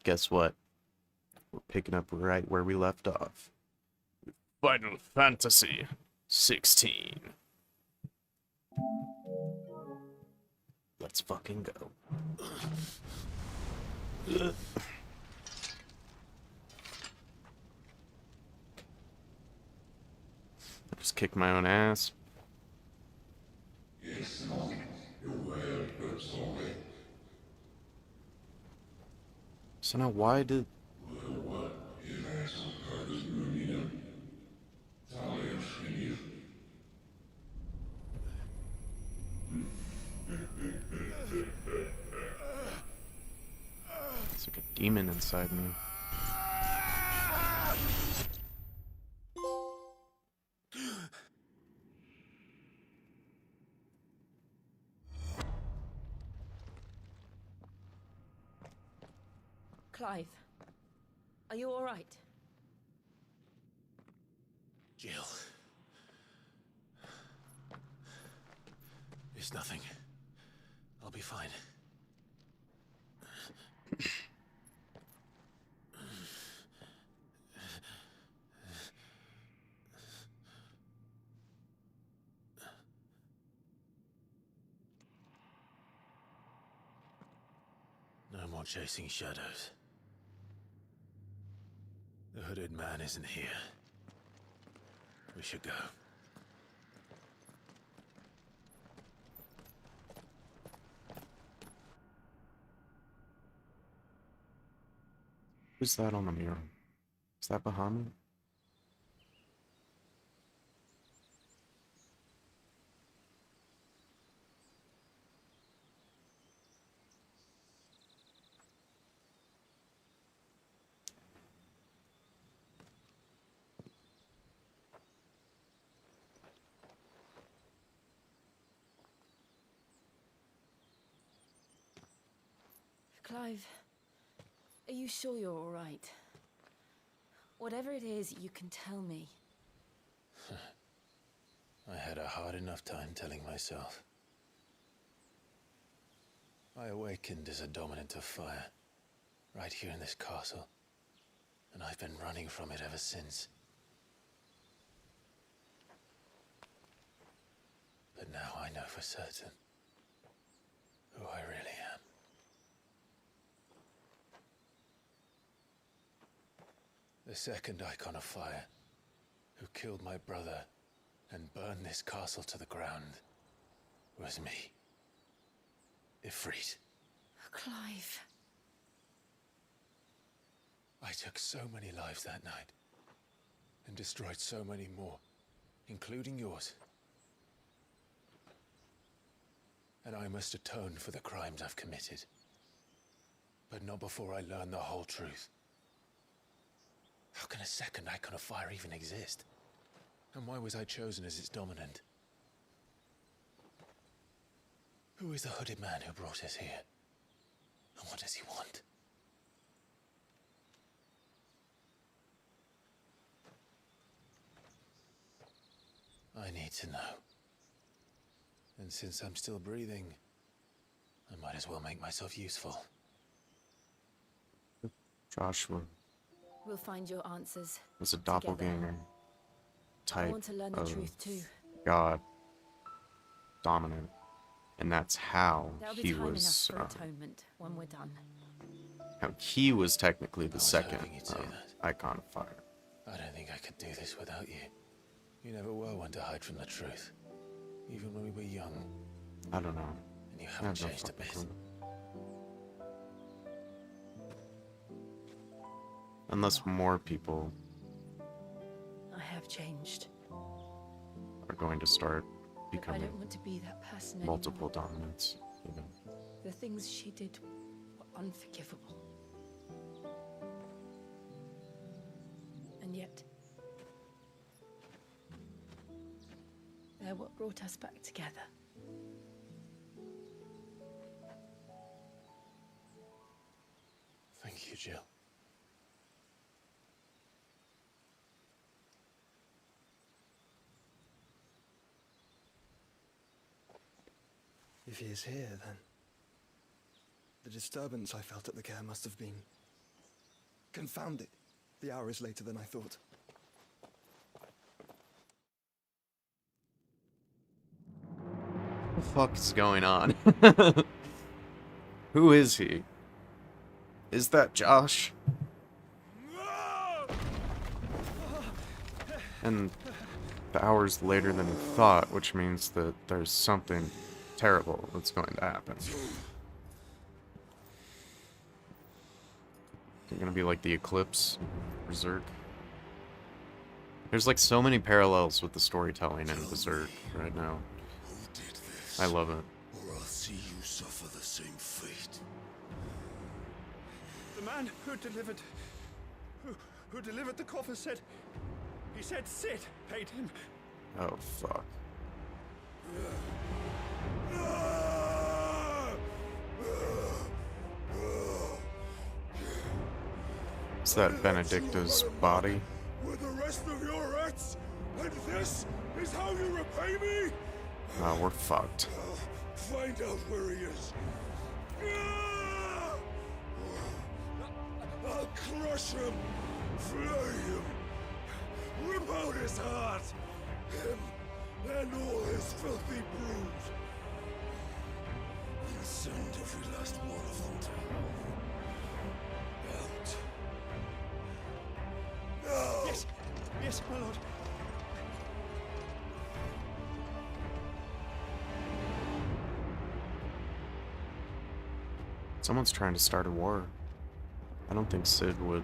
guess what? We're picking up right where we left off. Final Fantasy 16. Let's fucking go. I just kicked my own ass. So now why did... It's like a demon inside me. Clive, are you all right? Jill. It's nothing. I'll be fine. No more chasing shadows. The hooded man isn't here. We should go. Who's that on the mirror? Is that Bahamut? Clive, are you sure you're all right? Whatever it is, you can tell me. I had a hard enough time telling myself. I awakened as a dominant of fire, right here in this castle, and I've been running from it ever since. But now I know for certain who I really am. The second icon of fire, who killed my brother and burned this castle to the ground, was me. Ifrit. Clive. I took so many lives that night, and destroyed so many more, including yours. And I must atone for the crimes I've committed. But not before I learn the whole truth. How can a second icon of fire even exist? And why was I chosen as its dominant? Who is the hooded man who brought us here? And what does he want? I need to know. And since I'm still breathing, I might as well make myself useful. Joshua We'll find your answers. was a doppelganger I type want to learn the of truth too. god dominant. And that's how There'll be he time was... enough for atonement when we're done. how he was technically the I was second hoping you'd say that. icon of fire. I don't think I could do this without you. You never were one to hide from the truth. Even when we were young, I don't know. and you I haven't have no changed a fucking bit. clue. Unless more people I have changed. are going to start But I becoming don't want to be that person multiple anymore. dominants. You know. The things she did were unforgivable. And yet, they're what brought us back together. Thank you, Jill. If he is here, then the disturbance I felt at the care must have been Confound it. The hour is later than I thought. What the fuck is going on? Who is he? Is that Josh? And the hour's later than he thought, which means that there's something terrible that's going to happen. Is it gonna be like the Eclipse? Berserk? There's like so many parallels with the storytelling in Berserk right now. Who did this? I love it. Or I'll see you suffer the same fate. The man who delivered the coffer said Sid paid him. Oh, fuck. Is that Benedicta's body? With the rest of your rats? And this is how you repay me? Oh, we're fucked. Find out where he is. I'll crush him, flay him, rip out his heart, him and all his filthy brood, and send every last one of them to hell. Out. No! Yes, my lord. Someone's trying to start a war. I don't think Sid would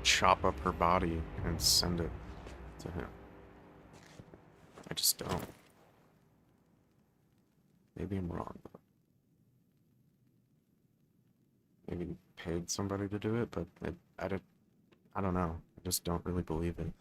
chop up her body and send it to him. I just don't. Maybe I'm wrong. Maybe he paid somebody to do it, but I don't know. I just don't really believe it.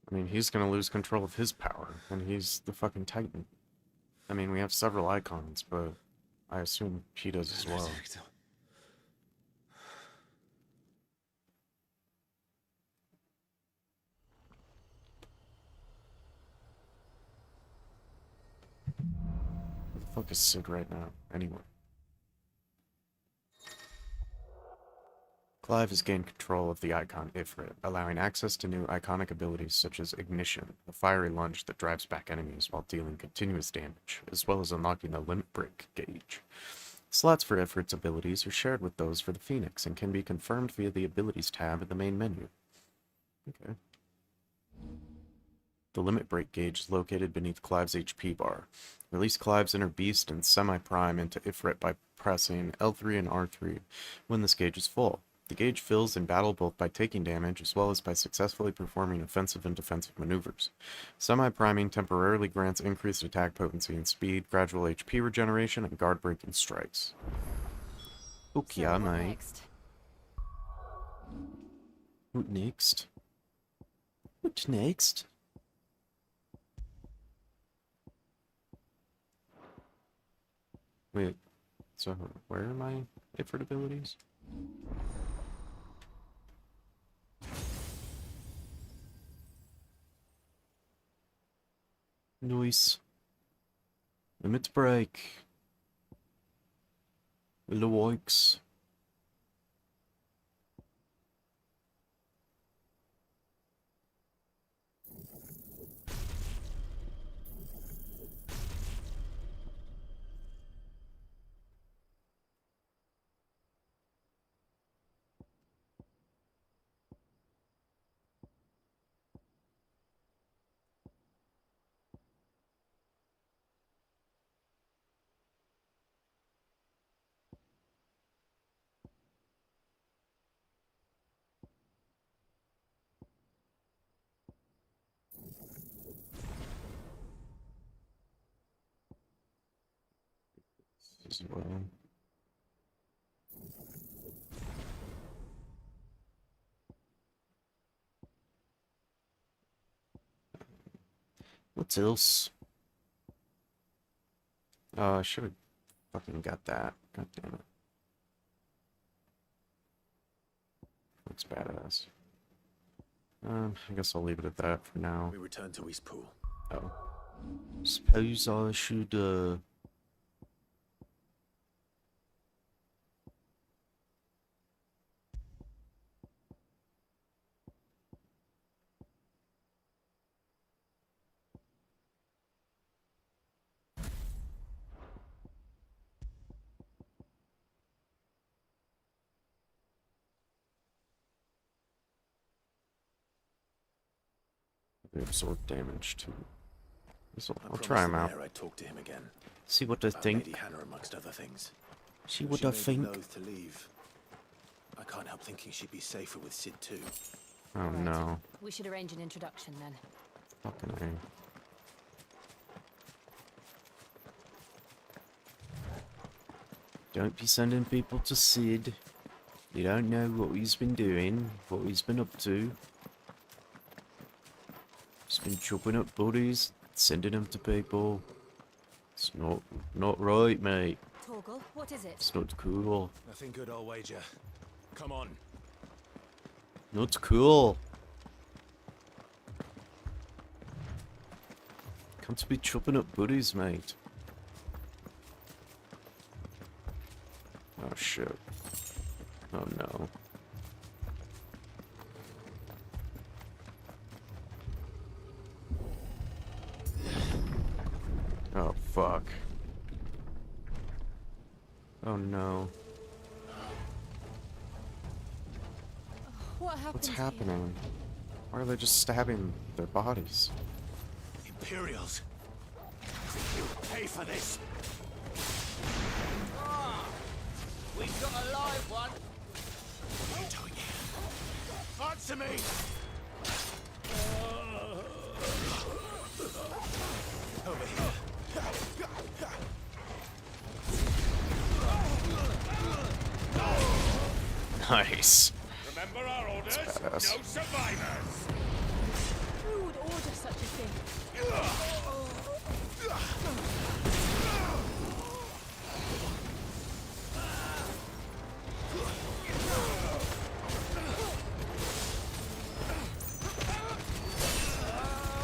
I mean, he's gonna lose control of his power, and he's the fucking Titan. I mean, we have several icons, but I assume he does as well. Where the fuck is Sid right now, anyway? Clive has gained control of the icon Ifrit, allowing access to new iconic abilities such as Ignition, a fiery lunge that drives back enemies while dealing continuous damage, as well as unlocking the Limit Break gauge. Slots for Ifrit's abilities are shared with those for the Phoenix and can be confirmed via the Abilities tab in the main menu. Okay. The Limit Break gauge is located beneath Clive's HP bar. Release Clive's inner beast and semi-prime into Ifrit by pressing L3 and R3 when this gauge is full. The gauge fills in battle both by taking damage as well as by successfully performing offensive and defensive maneuvers. Semi-priming temporarily grants increased attack potency and speed, gradual HP regeneration, and guard-breaking strikes. Okay, So what mate. next? What next? What next? Wait, so where are my Ifrit abilities? Nice. Limit break. Loikes. As well. What else? I should have Fucking got that. God damn it. Looks badass. I guess I'll leave it at that for now. We return to East Pool. Oh. Suppose I should, absorb damage too. I'll try him out. I'd talk to him again. See what I About think. Lady Hannah, amongst other things. See Though what she I may be think. loath to leave, I can't help thinking she'd be safer with Sid too. Oh Right. no. We should arrange an introduction then. Fucking A. Don't be sending people to Sid. You don't know what he's been doing, what he's been up to. He's been chopping up bodies, sending them to people. It's not right, mate. Torgal, what is it? It's not cool. Nothing good, I'll wager. Come on. Not cool. Can't be chopping up buddies, mate. Oh shit. Oh no. Oh fuck. Oh no. What happened? What's here? happening? Why are they just stabbing their bodies? Imperials. You pay for this. We've got a live one. What are you doing here? Answer me! Over here. Nice. Remember our orders? badass. No survivors! Who would order such a thing?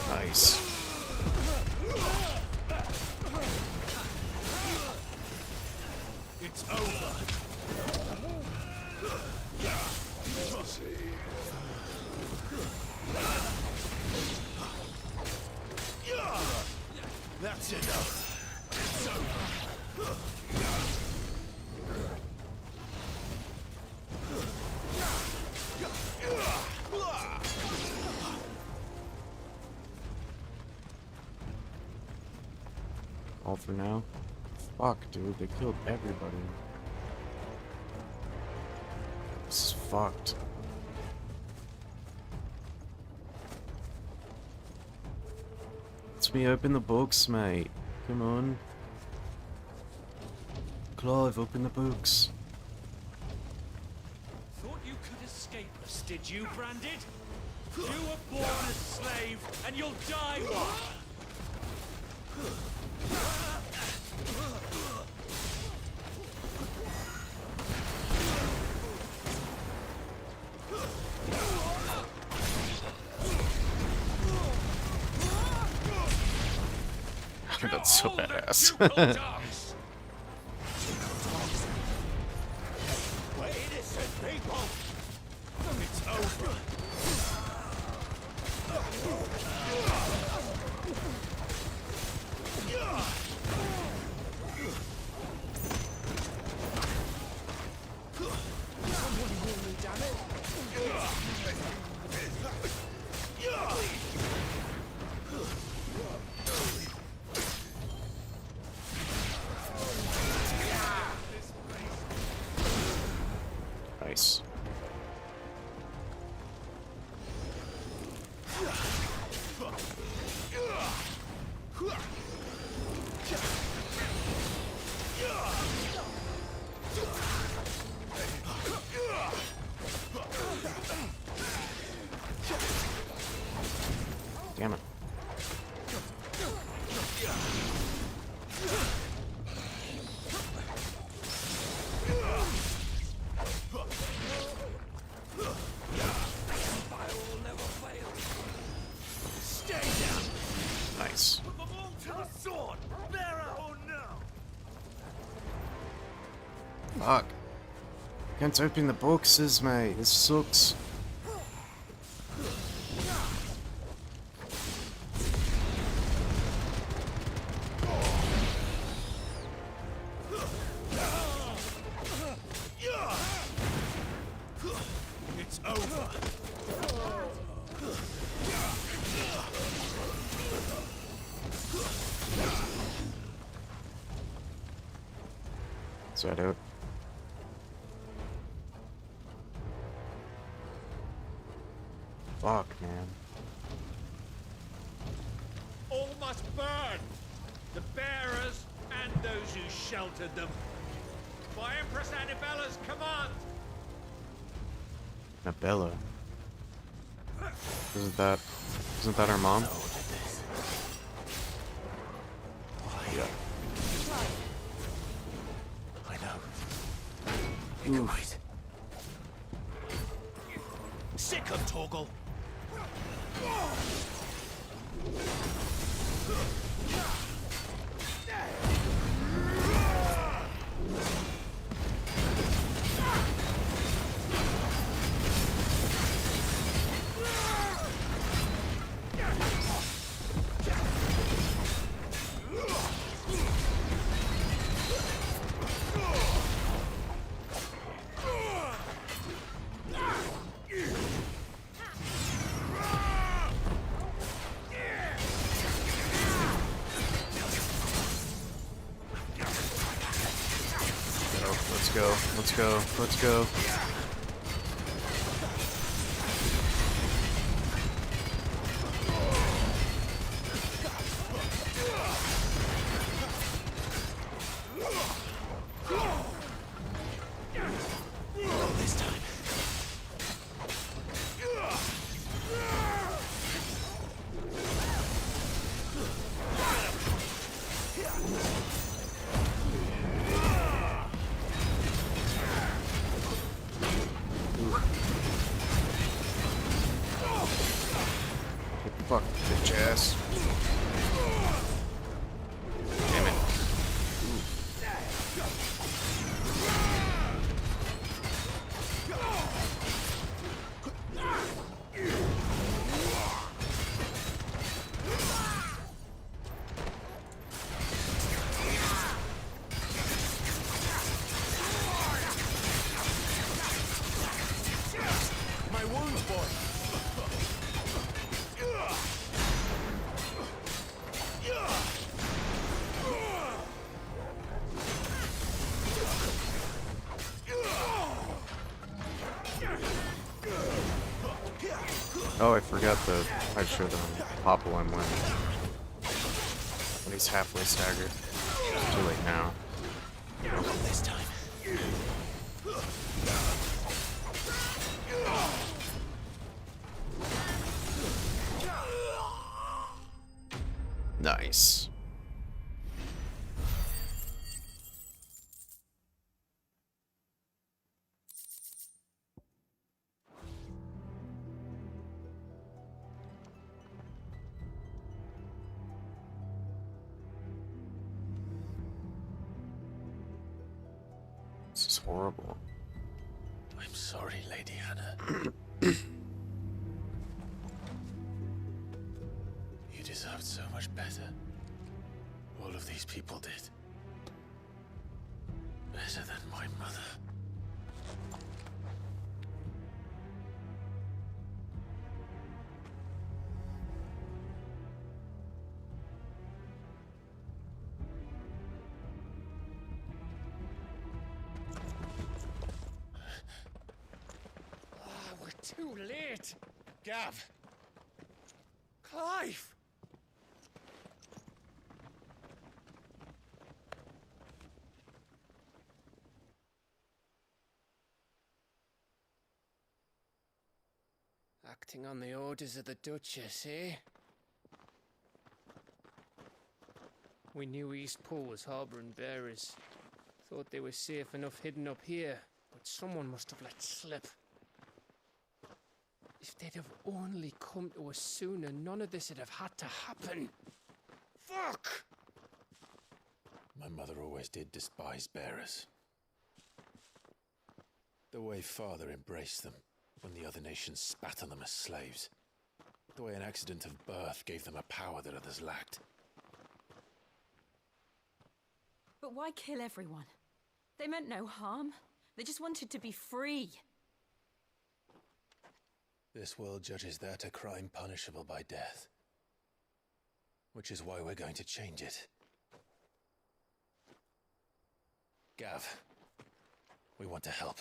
Nice. It's over. That's enough. It's over. All for now? Fuck, dude, they killed everybody. This is fucked. Let me open the books, mate. Come on. Clive, open the books. Thought you could escape us, did you, Branded? You were born a slave, and you'll die one. That's so All the badass. ducal dogs. We're innocent people. It's over. Nice. Nice. Put them all to the sword! Bearer or no! Fuck. Can't open the boxes, mate. This sucks. It's over! Is that it? Fuck, man. All must burn! The bearers and those who sheltered them. By Empress Annibella's command! Annabella. Isn't that our mom? Yeah. I know. You can wait. Sick of Torgal! Let's go. Let's go. Let's go. This time. Fuck, bitch ass. Damn it. My wounds, boy. Oh, I forgot the I should pop one when he's halfway staggered. It's too late now. This time. Nice. This is horrible. I'm sorry, Lady Hannah. You deserved so much better. All of these people did. Better than my mother. We're too late! Gav! Clive! Acting on the orders of the Duchess, eh? We knew Eastpool was harboring bearers. Thought they were safe enough hidden up here, but someone must have let slip. If they'd have only come to us sooner, none of this would have had to happen. Fuck! My mother always did despise bearers. The way father embraced them when the other nations spat on them as slaves. The way an accident of birth gave them a power that others lacked. But why kill everyone? They meant no harm. They just wanted to be free. This world judges that a crime punishable by death. Which is why we're going to change it. Gav, we want to help.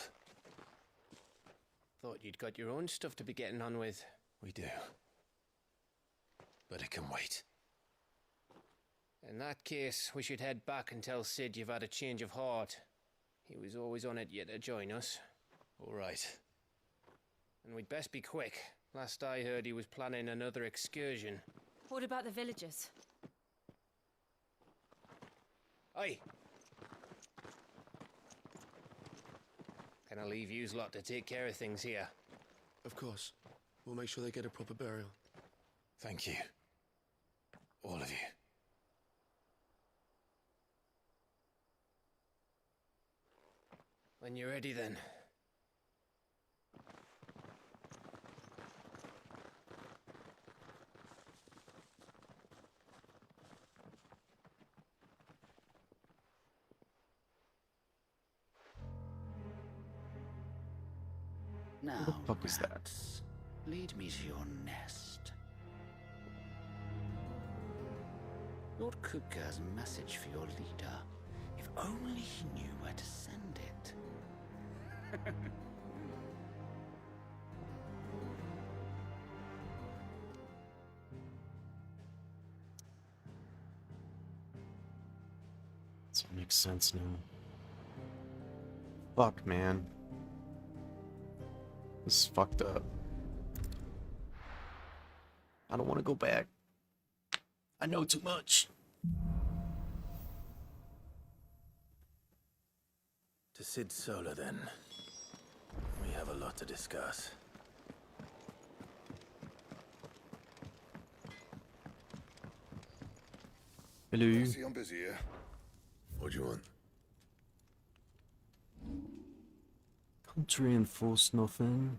Thought you'd got your own stuff to be getting on with. We do. But it can wait. In that case, we should head back and tell Sid you've had a change of heart. He was always on it yet to join us. All right. And we'd best be quick. Last I heard, he was planning another excursion. What about the villagers? Aye. Can I leave yous lot to take care of things here? Of course. We'll make sure they get a proper burial. Thank you. All of you. When you're ready, then. Now, the fuck is that? rats, lead me to your nest. Lord Kupka's message for your leader. If only he knew where to send it. That makes sense now. Fuck, man. This is fucked up. I don't want to go back. I know too much. To Sid Solar, then. We have a lot to discuss. Hello. See, I'm busy here. What do you want? Can't reinforce nothing.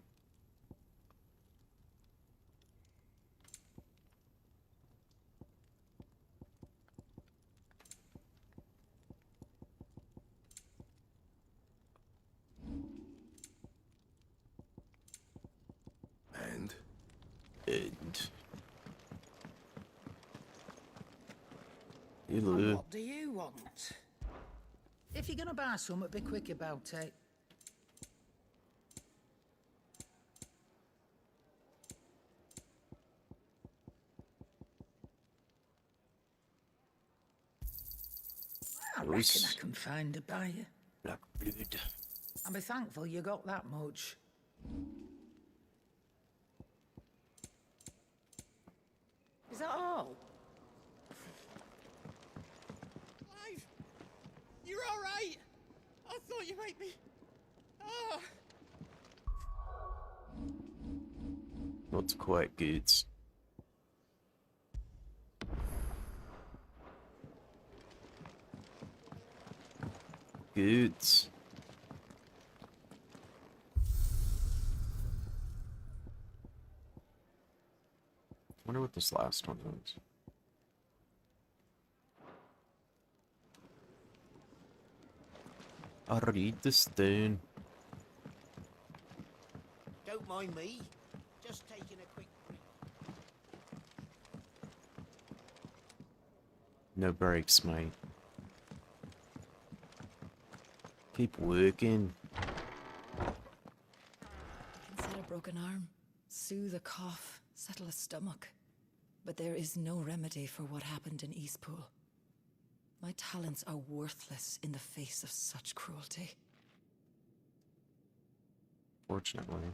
And? Hello. What do you want? If you're gonna buy something, be quick about it. I reckon Nice. I can find a buyer. Black blood. I'll be thankful you got that much. Is that all? Clive! You're alright! I thought you might be... Oh! Not quite good. Good. Wonder what this last one is. I'll read this down. Don't mind me. Just taking a quick break. No breaks, mate. Keep working. I can set a broken arm, soothe a cough, settle a stomach. But there is no remedy for what happened in Eastpool. My talents are worthless in the face of such cruelty. Fortunately.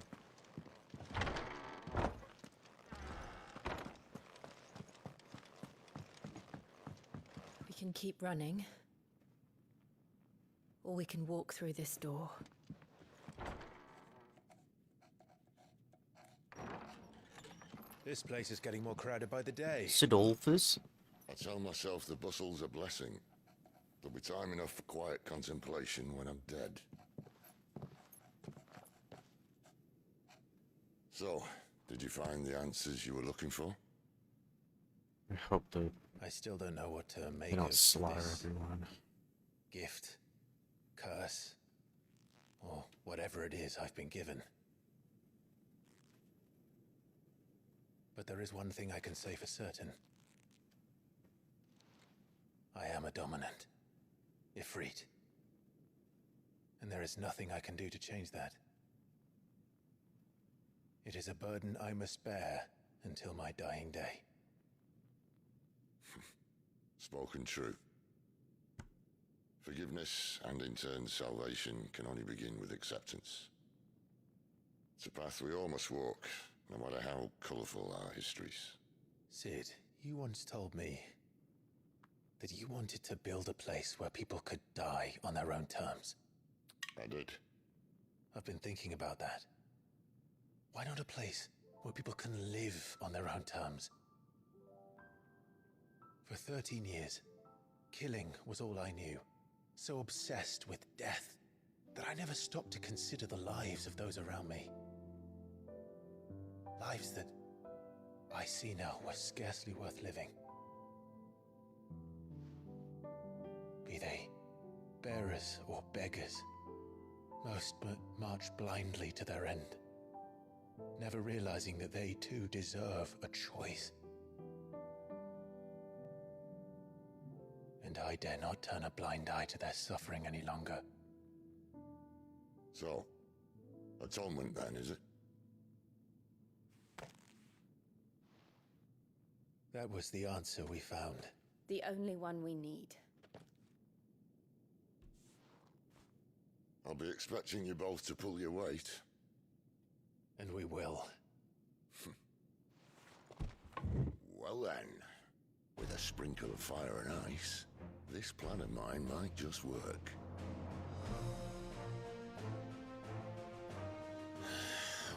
We can keep running, or we can walk through this door. This place is getting more crowded by the day. Sidolphus? I tell myself the bustle's a blessing. There'll be time enough for quiet contemplation when I'm dead. So, did you find the answers you were looking for? I hope that I still don't know what to they make don't of slaughter this everyone. gift, curse, or whatever it is I've been given. But there is one thing I can say for certain. I am a dominant, Ifrit. And there is nothing I can do to change that. It is a burden I must bear until my dying day. Spoken true. Forgiveness and in turn salvation can only begin with acceptance. It's a path we all must walk, no matter how colourful our histories. Sid, you once told me that you wanted to build a place where people could die on their own terms. I did. I've been thinking about that. Why not a place where people can live on their own terms? For 13 years, killing was all I knew. So obsessed with death that I never stopped to consider the lives of those around me. Lives that I see now were scarcely worth living. Be they bearers or beggars, most march blindly to their end, never realizing that they too deserve a choice. And I dare not turn a blind eye to their suffering any longer. So, atonement then, is it? That was the answer we found. The only one we need. I'll be expecting you both to pull your weight. And we will. Well then, with a sprinkle of fire and ice, this plan of mine might just work.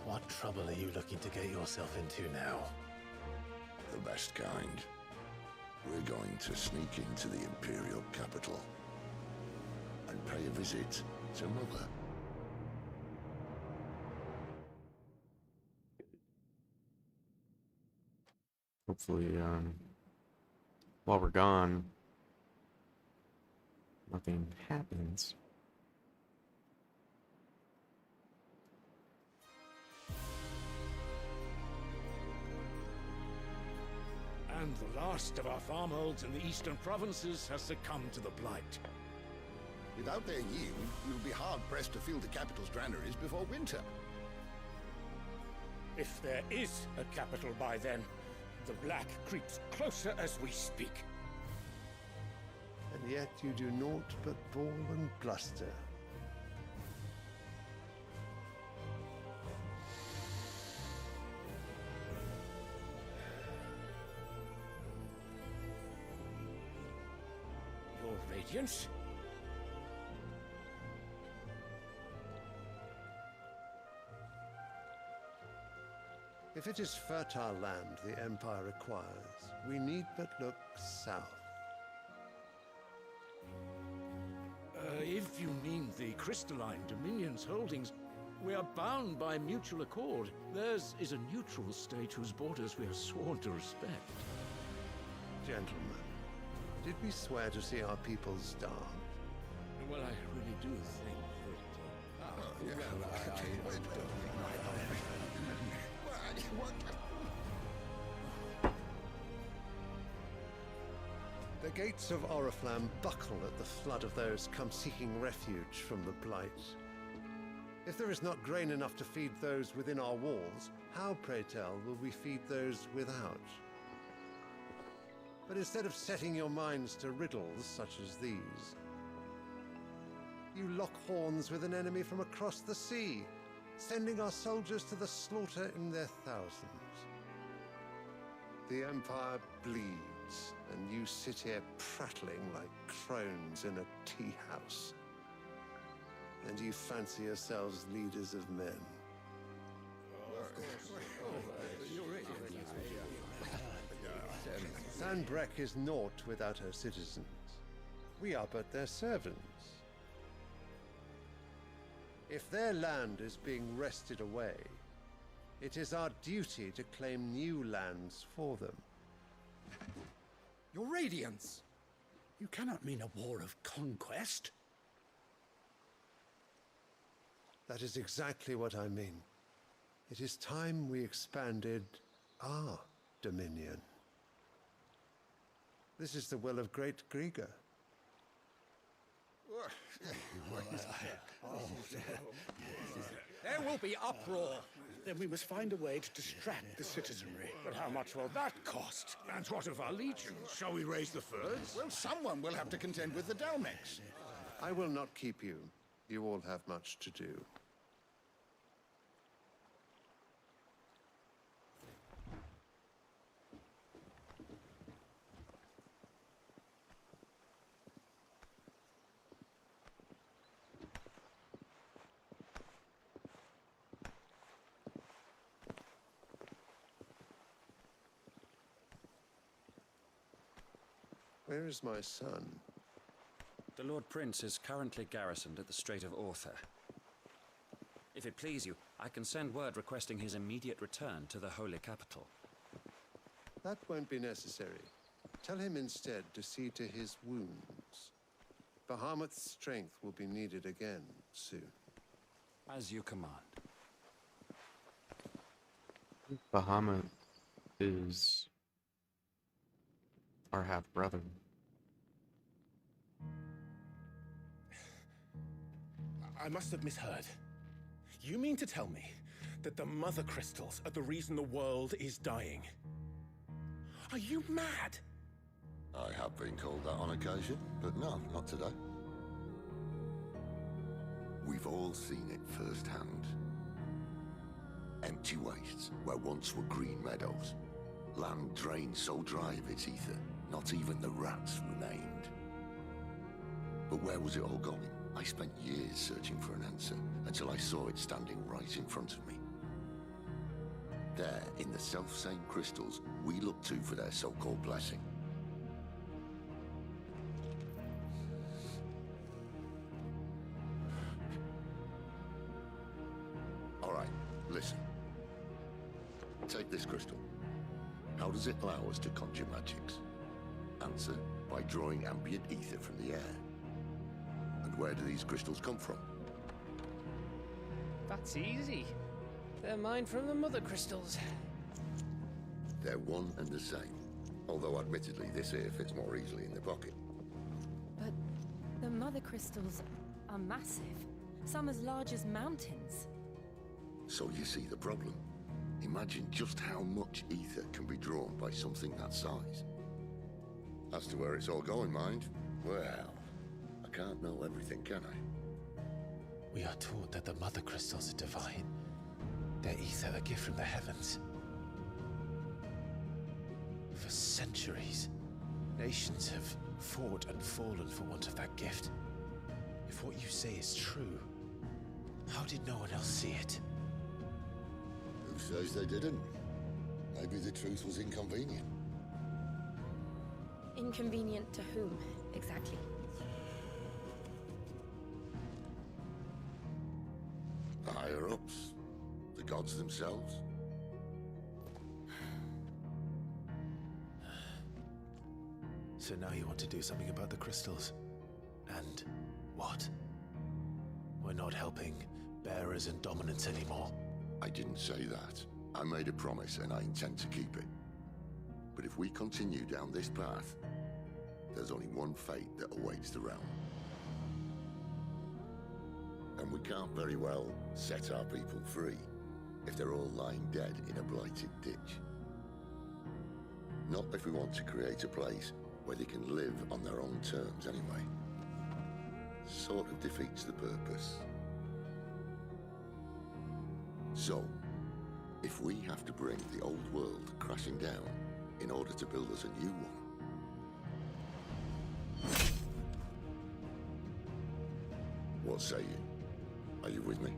What trouble are you looking to get yourself into now? The best kind. We're going to sneak into the Imperial capital and pay a visit to Mother. Hopefully, while we're gone, nothing happens. And the last of our farmholds in the eastern provinces has succumbed to the blight. Without their yield, we'll be hard-pressed to fill the capital's granaries before winter. If there is a capital by then, the black creeps closer as we speak. And yet you do naught but bawl and bluster. Your Radiance? If it is fertile land the Empire requires, we need but look south. If you mean the crystalline Dominion's holdings, we are bound by mutual accord. Theirs is a neutral state whose borders we are sworn to respect. Gentlemen, did we swear to see our people starve? Well, I really do think that... The gates of Oriflamme buckle at the flood of those come seeking refuge from the Blight. If there is not grain enough to feed those within our walls, how, pray tell, will we feed those without? But instead of setting your minds to riddles such as these, you lock horns with an enemy from across the sea, sending our soldiers to the slaughter in their thousands. The Empire bleeds, and you sit here prattling like crones in a tea house. And you fancy yourselves leaders of men. Sanbreque is naught without her citizens. We are but their servants. If their land is being wrested away, it is our duty to claim new lands for them. Your Radiance! You cannot mean a war of conquest. That is exactly what I mean. It is time we expanded our dominion. This is the will of great Grieger. There will be uproar. Then we must find a way to distract the citizenry. But how much will that cost? And what of our legions? Shall we raise the furs? Well, someone will have to contend with the Dalmex. I will not keep you. You all have much to do. Where is my son? The Lord Prince is currently garrisoned at the Strait of Author. If it please you, I can send word requesting his immediate return to the Holy Capital. That won't be necessary. Tell him instead to see to his wounds. Bahamut's strength will be needed again soon. As you command. Bahamut is our half-brother. I must have misheard. You mean to tell me that the Mother Crystals are the reason the world is dying? Are you mad? I have been called that on occasion, but no, not today. We've all seen it firsthand. Empty wastes where once were green meadows. Land drained so dry of its ether, not even the rats remained. But where was it all going? I spent years searching for an answer, until I saw it standing right in front of me. There, in the self-same crystals we look to for their so-called blessing. All right, listen. Take this crystal. How does it allow us to conjure magics? Answer, by drawing ambient ether from the air. And where do these crystals come from? That's easy. They're mine from the Mother Crystals. They're one and the same. Although admittedly this here fits more easily in the pocket. But the Mother Crystals are massive. Some as large as mountains. So you see the problem. Imagine just how much ether can be drawn by something that size. As to where it's all going, mind, well, I can't know everything, can I? We are taught that the Mother Crystals are divine. Their ether a gift from the heavens. For centuries, nations have fought and fallen for want of that gift. If what you say is true, how did no one else see it? Who says they didn't? Maybe the truth was inconvenient. Inconvenient to whom, exactly? The higher-ups, the gods themselves. So now you want to do something about the crystals? And what? We're not helping bearers and dominants anymore. I didn't say that. I made a promise and I intend to keep it. But if we continue down this path, there's only one fate that awaits the realm. And we can't very well set our people free if they're all lying dead in a blighted ditch. Not if we want to create a place where they can live on their own terms anyway. Sort of defeats the purpose. So, if we have to bring the old world crashing down in order to build us a new one, what say you? Are you with me?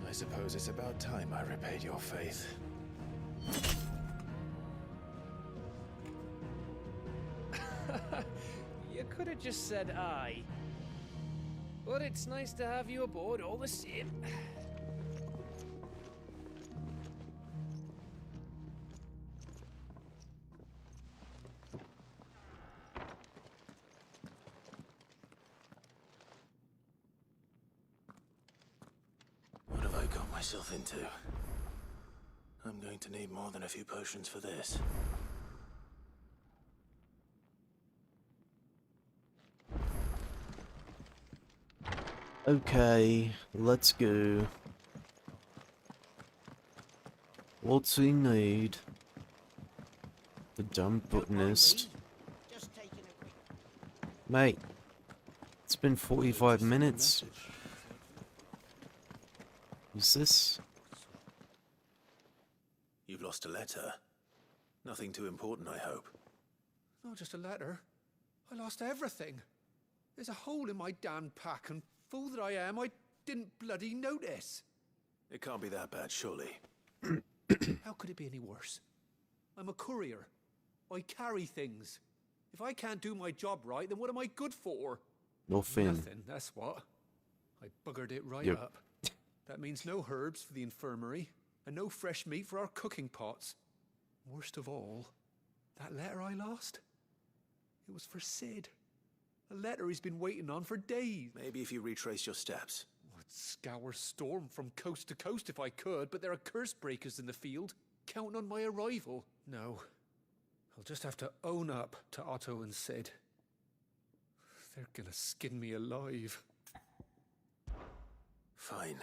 I suppose it's about time I repaid your faith. You could have just said aye. But it's nice to have you aboard all the same. What have I got myself into? I'm going to need more than a few potions for this. Okay, let's go. What's we need? The dumb botanist. Just taking a quick... Mate, it's been 45 minutes. Is this? You've lost a letter. Nothing too important, I hope. Not just a letter. I lost everything. There's a hole in my damn pack, and fool that I am, I didn't bloody notice. It can't be that bad, surely. How could it be any worse? I'm a courier. I carry things. If I can't do my job right, then what am I good for? Nothing. Nothing, that's what. I buggered it right Yep. up. That means no herbs for the infirmary, and no fresh meat for our cooking pots. Worst of all, that letter I lost? It was for Sid. A letter he's been waiting on for days. Maybe if you retrace your steps. I'd scour Storm from coast to coast if I could, but there are curse breakers in the field, counting on my arrival. No. I'll just have to own up to Otto and Sid. They're gonna skin me alive. Fine.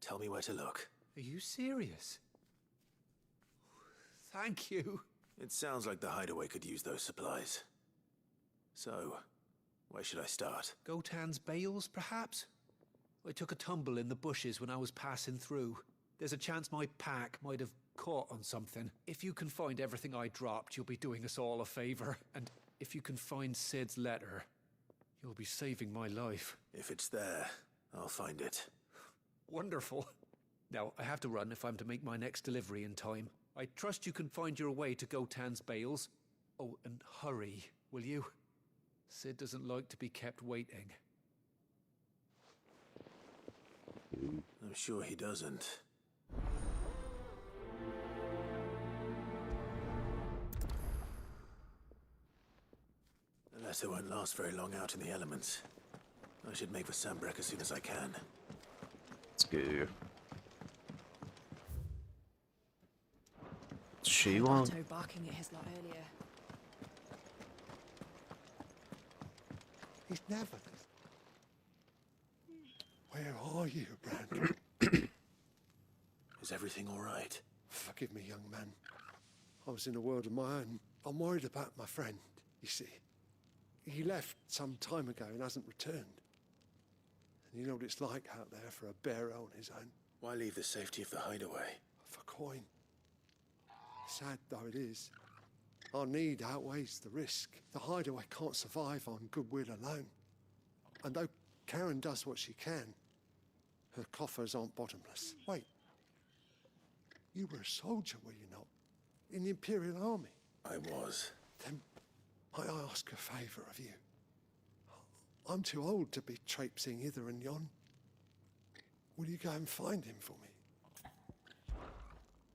Tell me where to look. Are you serious? Thank you. It sounds like the hideaway could use those supplies. So, where should I start? Gotan's bales, perhaps? I took a tumble in the bushes when I was passing through. There's a chance my pack might have caught on something. If you can find everything I dropped, you'll be doing us all a favor. And if you can find Sid's letter, you'll be saving my life. If it's there, I'll find it. Wonderful. Now, I have to run if I'm to make my next delivery in time. I trust you can find your way to Gotan's bales. Oh, and hurry, will you? Sid doesn't like to be kept waiting. I'm sure he doesn't. The letter won't last very long out in the elements. I should make for Sambrek as soon as I can. Let's go. She won't. Otto barking at his lot earlier. He's never. Where are you, Brand? Is everything all right? Forgive me, young man. I was in a world of my own. I'm worried about my friend, you see. He left some time ago and hasn't returned. And you know what it's like out there for a bearer on his own. Why leave the safety of the hideaway? For coin. Sad though it is, our need outweighs the risk. The hideaway can't survive on goodwill alone. And though Karen does what she can, her coffers aren't bottomless. Wait. You were a soldier, were you not? In the Imperial Army? I was. Then might I ask a favour of you? I'm too old to be traipsing hither and yon. Will you go and find him for me?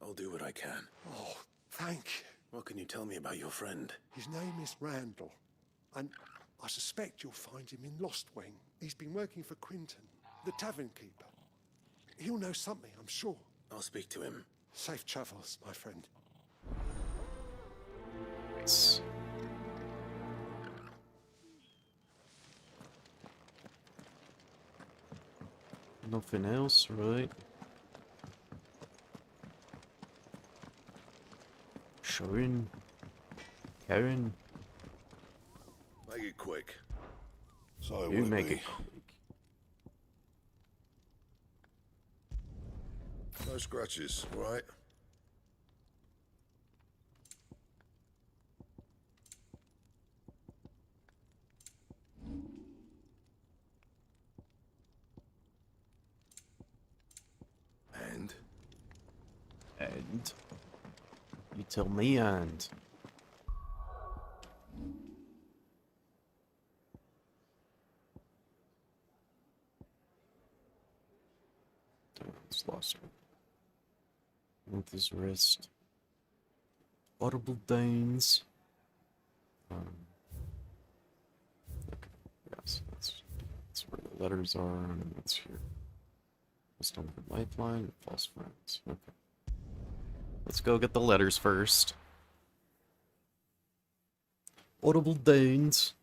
I'll do what I can. Oh, thank you. What can you tell me about your friend? His name is Randall, and I suspect you'll find him in Lost Wing. He's been working for Quinton, the tavern keeper. He'll know something, I'm sure. I'll speak to him. Safe travels, my friend. Nice. Nothing else, right? Sharon. Karen. Make it quick. So You make it quick. No scratches, right? And you tell me and. It's lost one. With his wrist. Audible Danes. Okay. Yes, that's where the letters are, and that's here. Just on the lifeline, false friends. Okay. Let's go get the letters first. Audible Danes.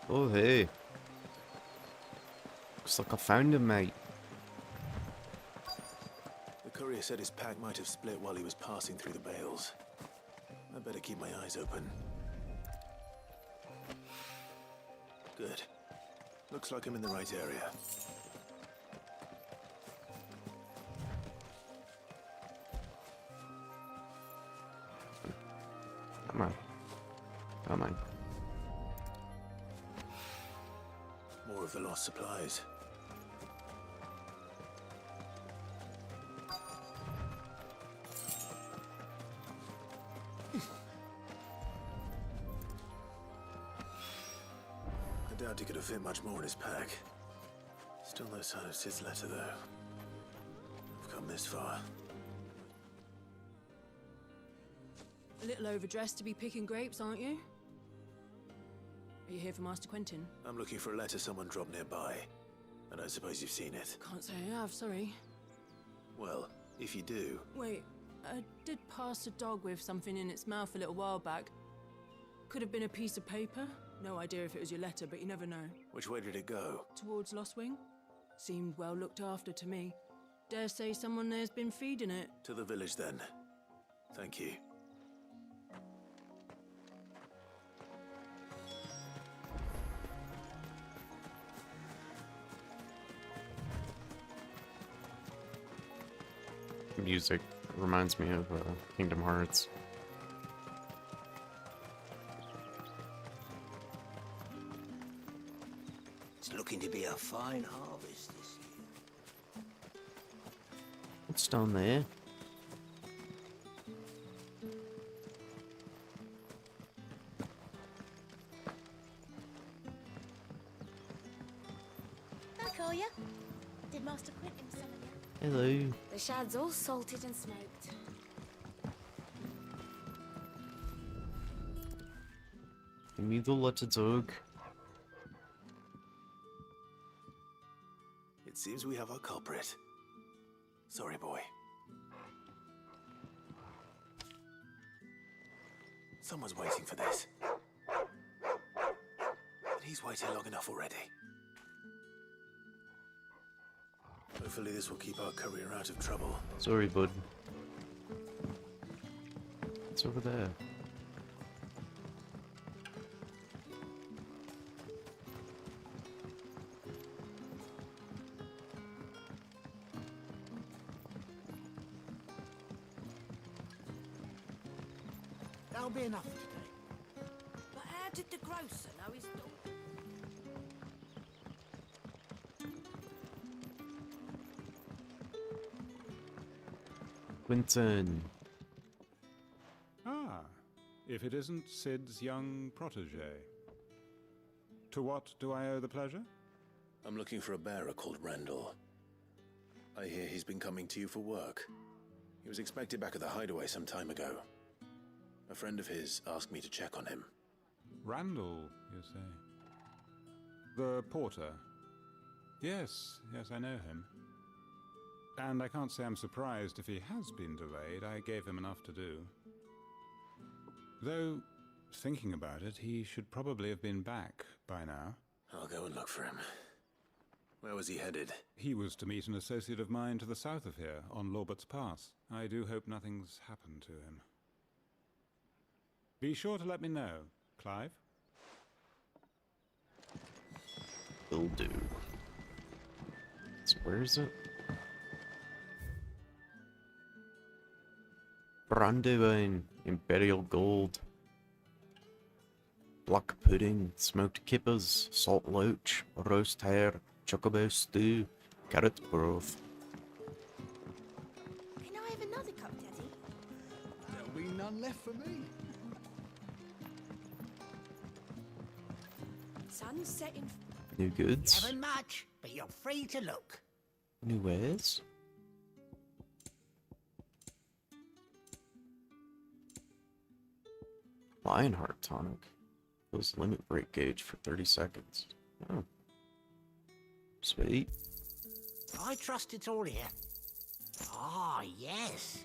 Oh, hey. Looks like I found him, mate. The courier said his pack might have split while he was passing through the bales. I better keep my eyes open. Good. Looks like I'm in the right area. Come on. Come on. More of the lost supplies. I doubt he could have fit much more in his pack. Still no sign of Sid's letter, though. I've come this far. A little overdressed to be picking grapes, aren't you? Are you here for Master Quentin? I'm looking for a letter someone dropped nearby. And I suppose you've seen it. Can't say I have, sorry. Well, if you do... Wait, I did pass a dog with something in its mouth a little while back. Could have been a piece of paper. No idea if it was your letter, but you never know. Which way did it go? Towards Lost Wing? Seemed well looked after to me. Dare say someone there's been feeding it. To the village, then. Thank you. Music reminds me of Kingdom Hearts. It's looking to be a fine harvest this year. What's down there? Hi, Koya. Did Master Quentin summon you? Hello. The shad's all salted and smoked. Give me the letter, dog. It seems we have our culprit. Sorry, boy. Someone's waiting for this. But he's waited long enough already. Hopefully this will keep our courier out of trouble. Sorry, bud. It's over there. That'll be enough for today. But how did the grocer know his daughter? Quentin. Ah, if it isn't Sid's young protege. To what do I owe the pleasure? I'm looking for a bearer called Randall. I hear he's been coming to you for work. He was expected back at the hideaway some time ago. A friend of his asked me to check on him. Randall, you say? The porter? Yes, I know him. And I can't say I'm surprised if he has been delayed. I gave him enough to do. Though, thinking about it, he should probably have been back by now. I'll go and look for him. Where was he headed? He was to meet an associate of mine to the south of here, on Lorbert's Pass. I do hope nothing's happened to him. Be sure to let me know, Clive. Will do. So where is it? Brandywine, Imperial Gold, Black Pudding, Smoked Kippers, Salt Loach, Roast Hare, Chocobo Stew, Carrot Broth. none left for me. Sun's setting. New goods. Haven't much, but you're free to look. New wares. Lionheart tonic. Fills limit break gauge for 30 seconds. Oh. Sweet. I trust it's all here. Ah, yes.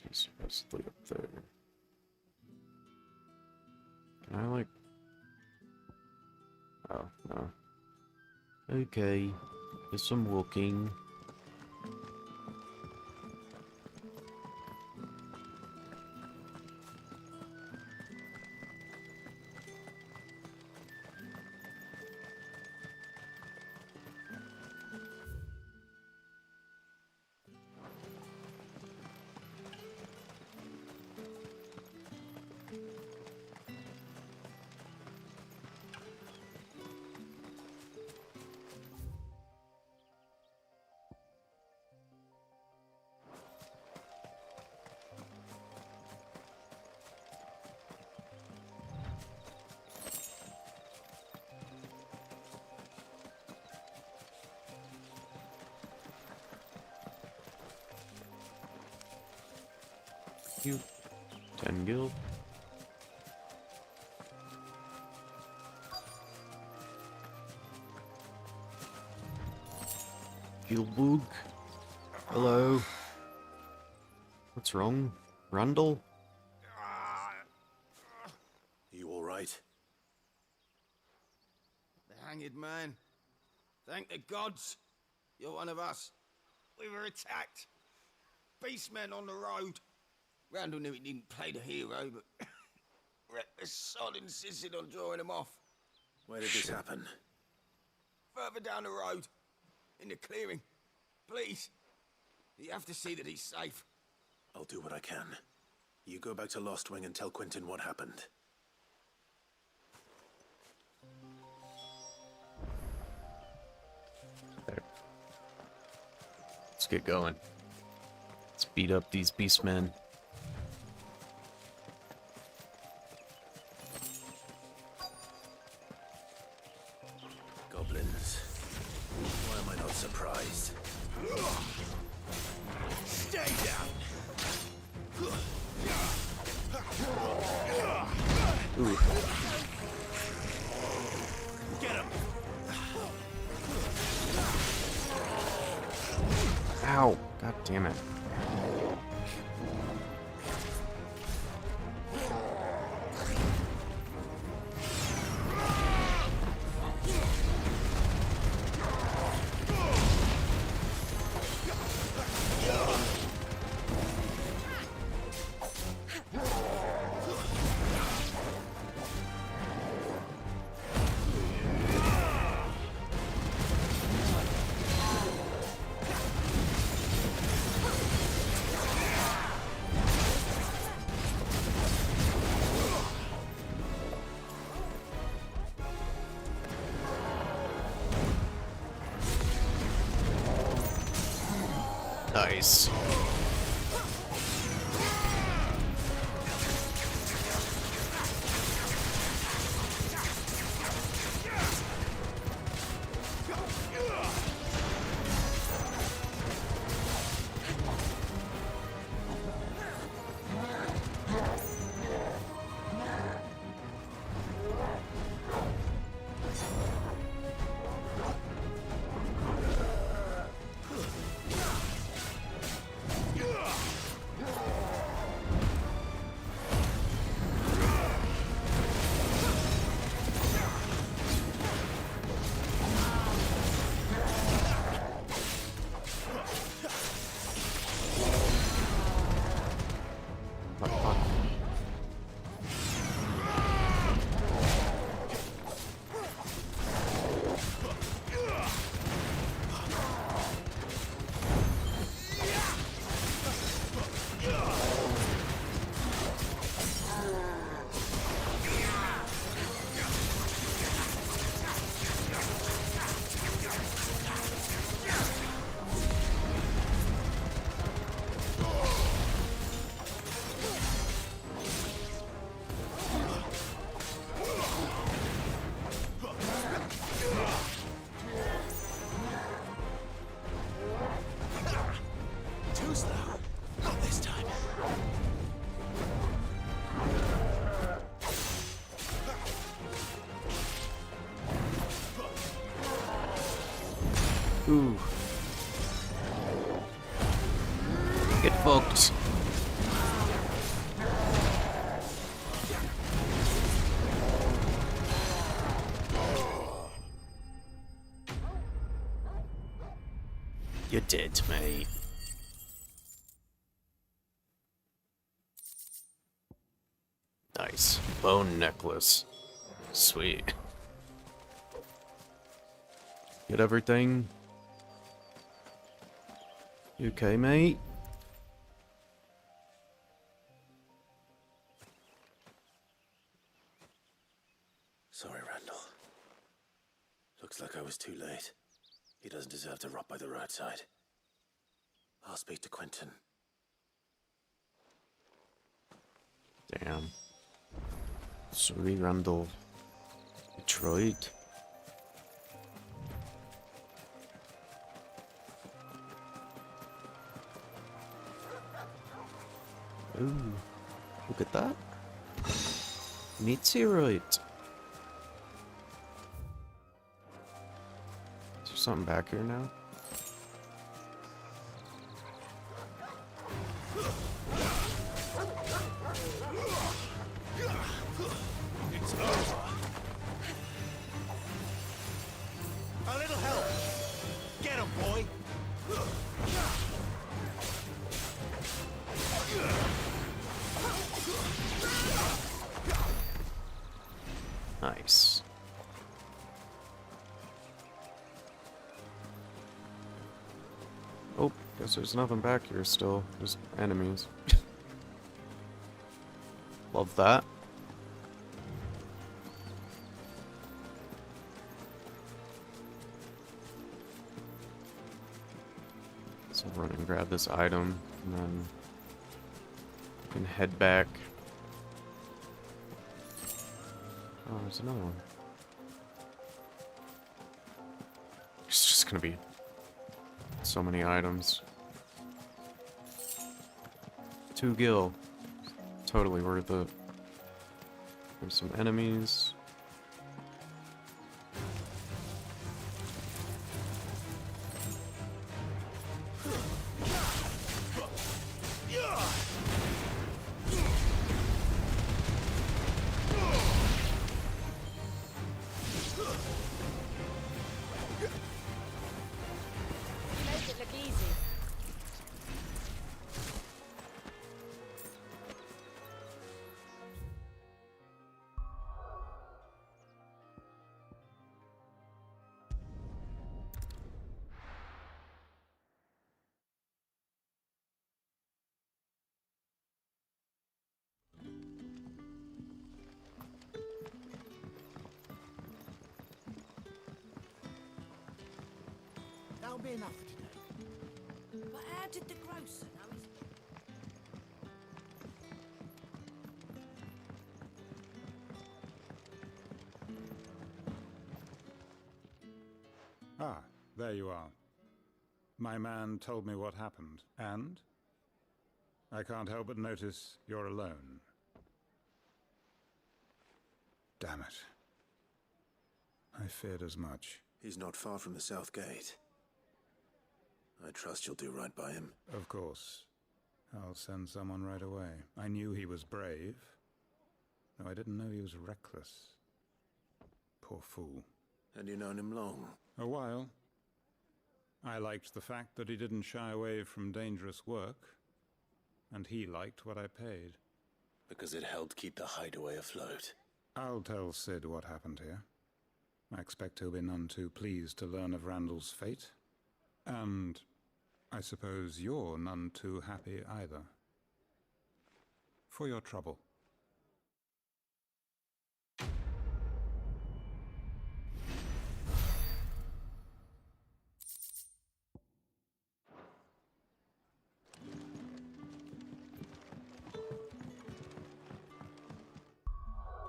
It's supposedly up there. Can I, like... Oh, no. Okay. There's some walking. You 10 gil. Gilbug. Hello. What's wrong? Rundle? You all right? The hanged man. Thank the gods. You're one of us. We were attacked. Beastmen on the road. Randall knew he didn't play the hero, but the sod insisted on drawing him off. Where did this happen? Further down the road. In the clearing. Please. You have to see that he's safe. I'll do what I can. You go back to Lost Wing and tell Quentin what happened. There. Let's get going. Let's beat up these beastmen. Goblins. Why am I not surprised? Stay down! Ooh. Get him! Ow! God damn it. Nice. Ooh. Get fucked. You're dead, mate. Nice. Bone necklace. Sweet. Get everything? You okay, mate? Sorry, Randall. Looks like I was too late. He doesn't deserve to rot by the roadside. I'll speak to Quentin. Damn. Sorry, Randall. Detroit. Ooh. Look at that. Meteorite. Is there something back here now? It's over. A little help. Get him, boy. Nice. Oh, guess there's nothing back here still. Just enemies. Love that. So run and grab this item, and then we can head back. Oh, there's another one. It's just gonna be so many items. 2 gil. Totally worth it. There's some enemies. Make it look easy. That'll be enough for today. But how did the grocer know his... Ah, there you are. My man told me what happened, and I can't help but notice you're alone. Damn it. I feared as much. He's not far from the south gate. I trust you'll do right by him. Of course. I'll send someone right away. I knew he was brave, though I didn't know he was reckless. Poor fool. And you known him long? A while. I liked the fact that he didn't shy away from dangerous work, and he liked what I paid. Because it helped keep the hideaway afloat. I'll tell Sid what happened here. I expect he'll be none too pleased to learn of Randall's fate. And I suppose you're none too happy either. For your trouble.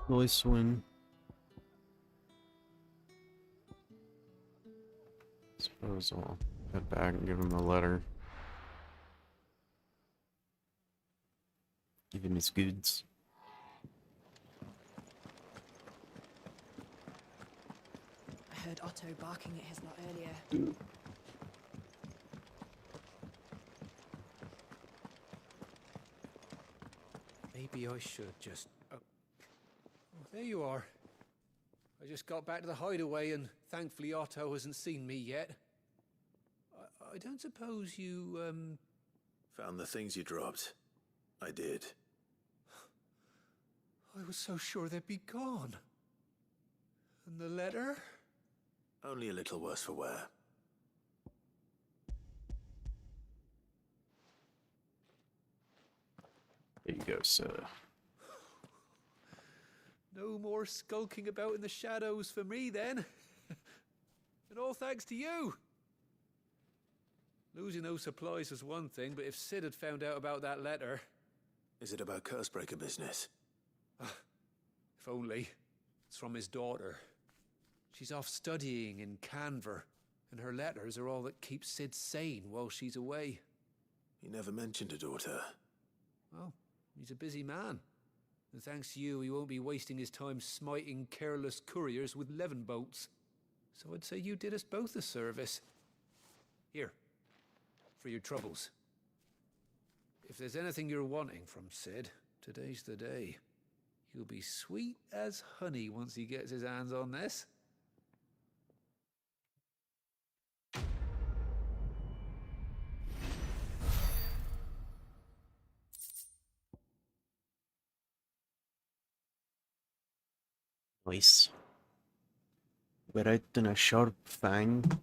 Nice win. Suppose I'll head back and give him the letter. Give him his goods. I heard Otto barking at his lot earlier. Maybe I should just... Oh, there you are. I just got back to the hideaway and thankfully Otto hasn't seen me yet. I don't suppose you, Found the things you dropped. I did. I was so sure they'd be gone. And the letter? Only a little worse for wear. There you go, sir. No more skulking about in the shadows for me, then. And all thanks to you. Losing those supplies was one thing, but if Sid had found out about that letter... Is it about Cursebreaker business? If only. It's from his daughter. She's off studying in Canver, and her letters are all that keeps Sid sane while she's away. He never mentioned a daughter. Well, he's a busy man. And thanks to you, he won't be wasting his time smiting careless couriers with levin bolts. So I'd say you did us both a service. Here, for your troubles. If there's anything you're wanting from Sid, today's the day. He'll be sweet as honey once he gets his hands on this. Nice. We're out in a sharp fang.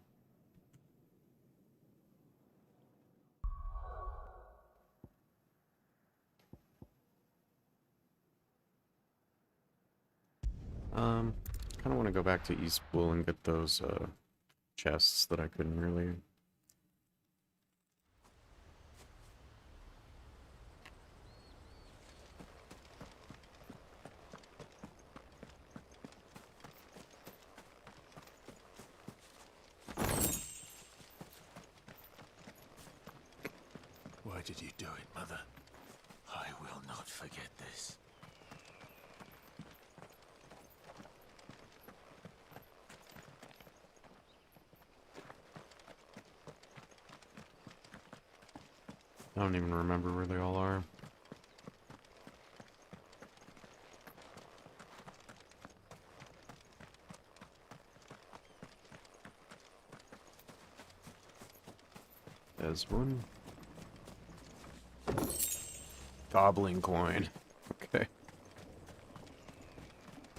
Kind of want to go back to East Pool and get those chests that I couldn't really. Why did you do it, Mother? I will not forget this. I don't even remember where they all are. There's one. Goblin coin. Okay.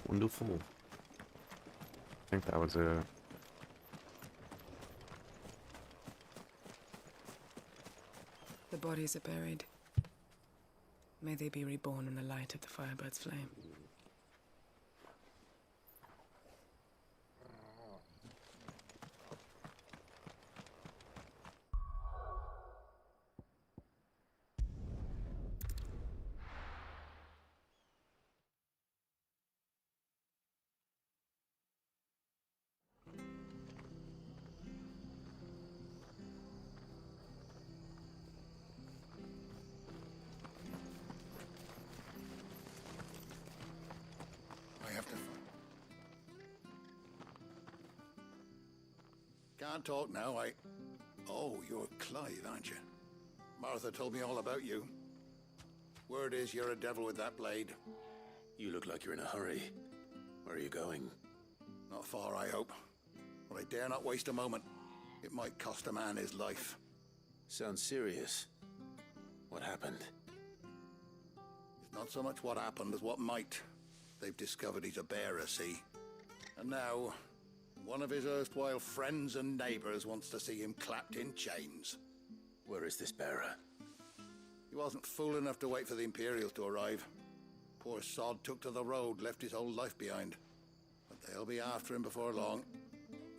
Wonderful. I think that was it. The bodies are buried. May they be reborn in the light of the Firebird's flame. I have to. Can't talk now. Oh, you're Clive, aren't you? Martha told me all about you. Word is you're a devil with that blade. You look like you're in a hurry. Where are you going? Not far, I hope. But I dare not waste a moment. It might cost a man his life. Sounds serious. What happened? It's not so much what happened as what might. They've discovered he's a bearer, see? And now, one of his erstwhile friends and neighbors wants to see him clapped in chains. Where is this bearer? He wasn't fool enough to wait for the Imperials to arrive. Poor sod took to the road, left his whole life behind. But they'll be after him before long.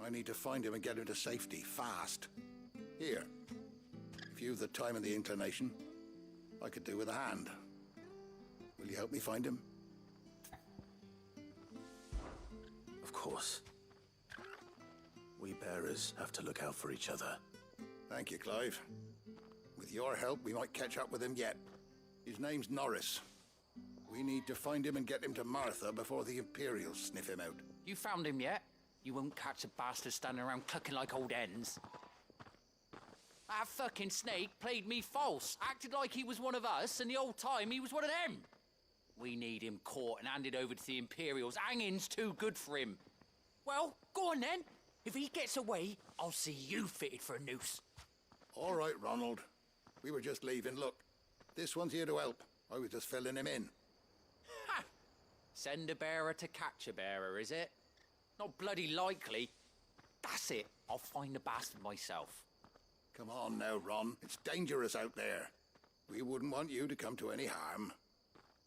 I need to find him and get him to safety, fast. Here, if you've the time and the inclination, I could do with a hand. Will you help me find him? Of course. We bearers have to look out for each other. Thank you, Clive. With your help, we might catch up with him yet. His name's Norris. We need to find him and get him to Martha before the Imperials sniff him out. You found him yet? You won't catch a bastard standing around clucking like old hens. That fucking snake played me false, acted like he was one of us, and the whole time he was one of them. We need him caught and handed over to the Imperials. Hanging's too good for him. Well, go on then. If he gets away, I'll see you fitted for a noose. All right, Ronald. We were just leaving. Look, this one's here to help. I was just filling him in. Ha! Send a bearer to catch a bearer, is it? Not bloody likely. That's it. I'll find the bastard myself. Come on now, Ron. It's dangerous out there. We wouldn't want you to come to any harm.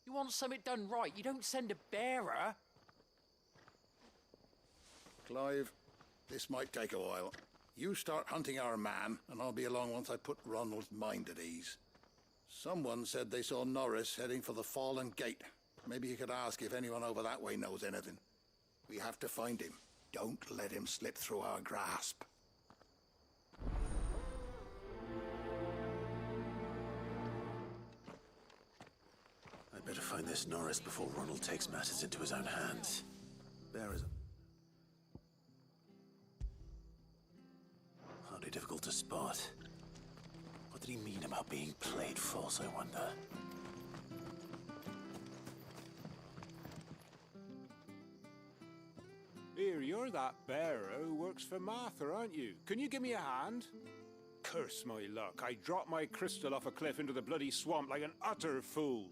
You want something done right, you don't send a bearer. Clive, this might take a while. You start hunting our man, and I'll be along once I put Ronald's mind at ease. Someone said they saw Norris heading for the Fallen Gate. Maybe you could ask if anyone over that way knows anything. We have to find him. Don't let him slip through our grasp. I'd better find this Norris before Ronald takes matters into his own hands. Bearers. Hardly difficult to spot. What did he mean about being played false, I wonder? Here, you're that bearer who works for Martha, aren't you? Can you give me a hand? Curse my luck. I dropped my crystal off a cliff into the bloody swamp like an utter fool.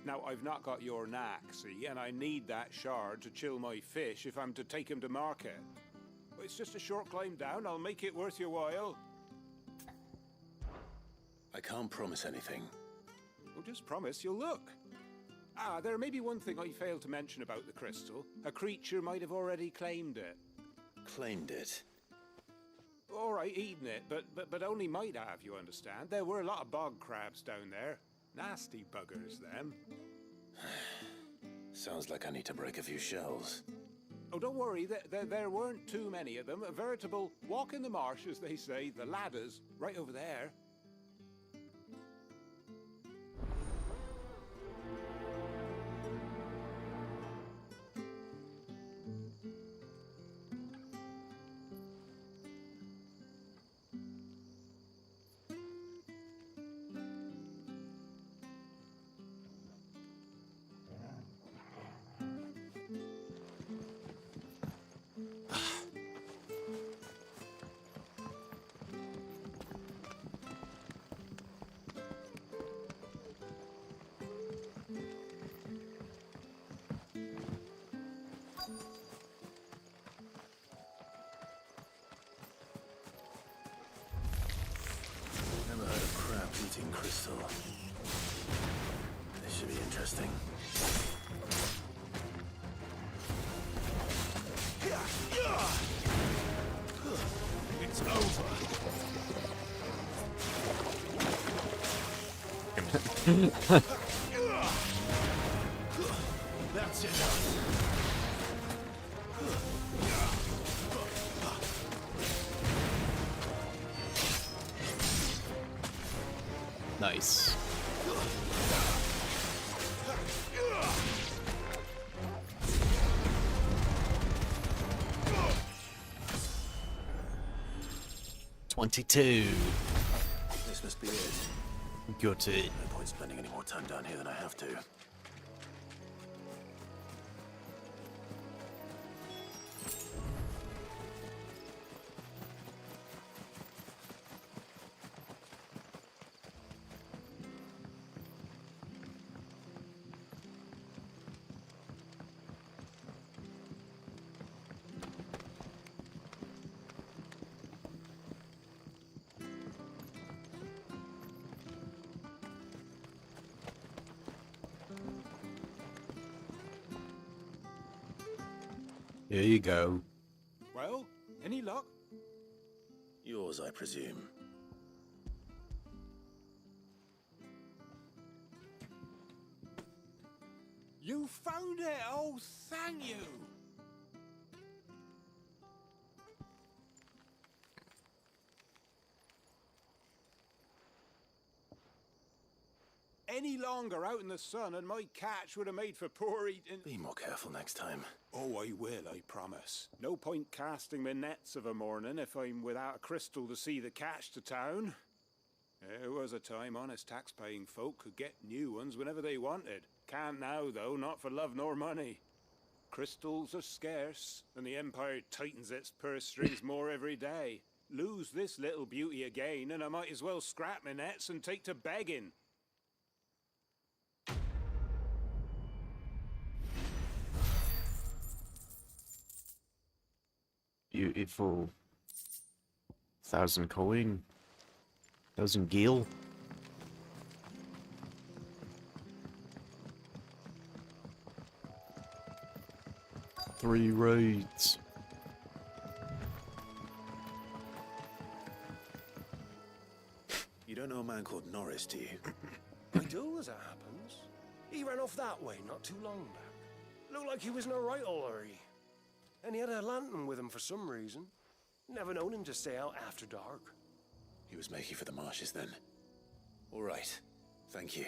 Now, I've not got your knack, see, and I need that shard to chill my fish if I'm to take him to market. But it's just a short climb down. I'll make it worth your while. I can't promise anything. Well, just promise you'll look. Ah, there may be one thing I failed to mention about the crystal. A creature might have already claimed it. Claimed it? All right, eaten it, but only might have, you understand. There were a lot of bog crabs down there. Nasty buggers, them. Sounds like I need to break a few shells. Oh, don't worry, there weren't too many of them. A veritable walk in the marsh, as they say, the ladders, right over there. Never heard of crab eating crystal. This should be interesting. It's over. That's enough. Nice. $22. This must be it. Got it. No point spending any more time down here than I have to. Here you go. Well, any luck? Yours, I presume. You found it! Oh, thank you! Any longer out in the sun and my catch would have made for poor eating. Be more careful next time. Oh, I will, I promise. No point casting my nets of a morning if I'm without a crystal to see the catch to town. There was a time honest tax-paying folk could get new ones whenever they wanted. Can't now, though, not for love nor money. Crystals are scarce, and the Empire tightens its purse strings more every day. Lose this little beauty again, and I might as well scrap my nets and take to begging. Beautiful. 1,000 coin. 1,000 gil. Three raids. You don't know a man called Norris, do you? I do, as it happens. He ran off that way not too long back. Looked like he was in a right old hurry. And he had a lantern with him for some reason. Never known him to stay out after dark. He was making for the marshes then. All right. Thank you.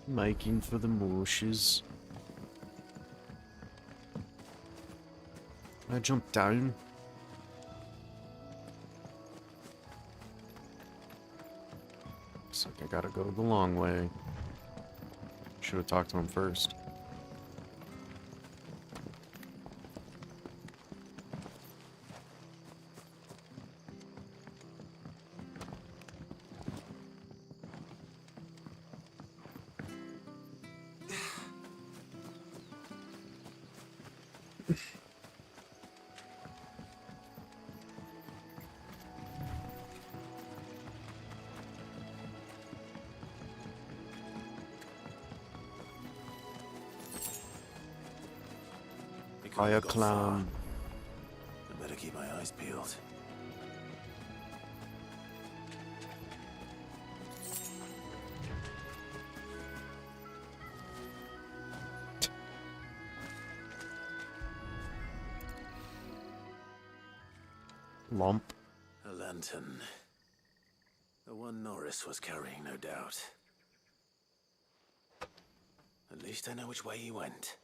Making for the marshes. Can I jump down? Looks like I gotta go the long way. Should have talked to him first. Fire clam. I better keep my eyes peeled. Lump. A lantern. The one Norris was carrying, no doubt. At least I know which way he went.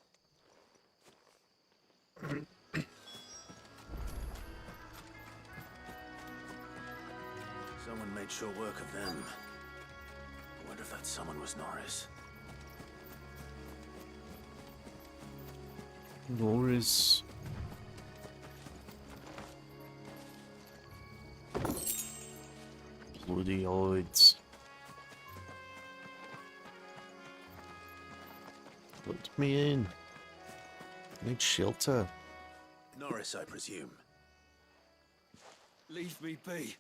Someone made sure work of them. I wonder if that someone was Norris. Norris. Bloody odds. Let me in. Need shelter. Norris, I presume. Leave me be.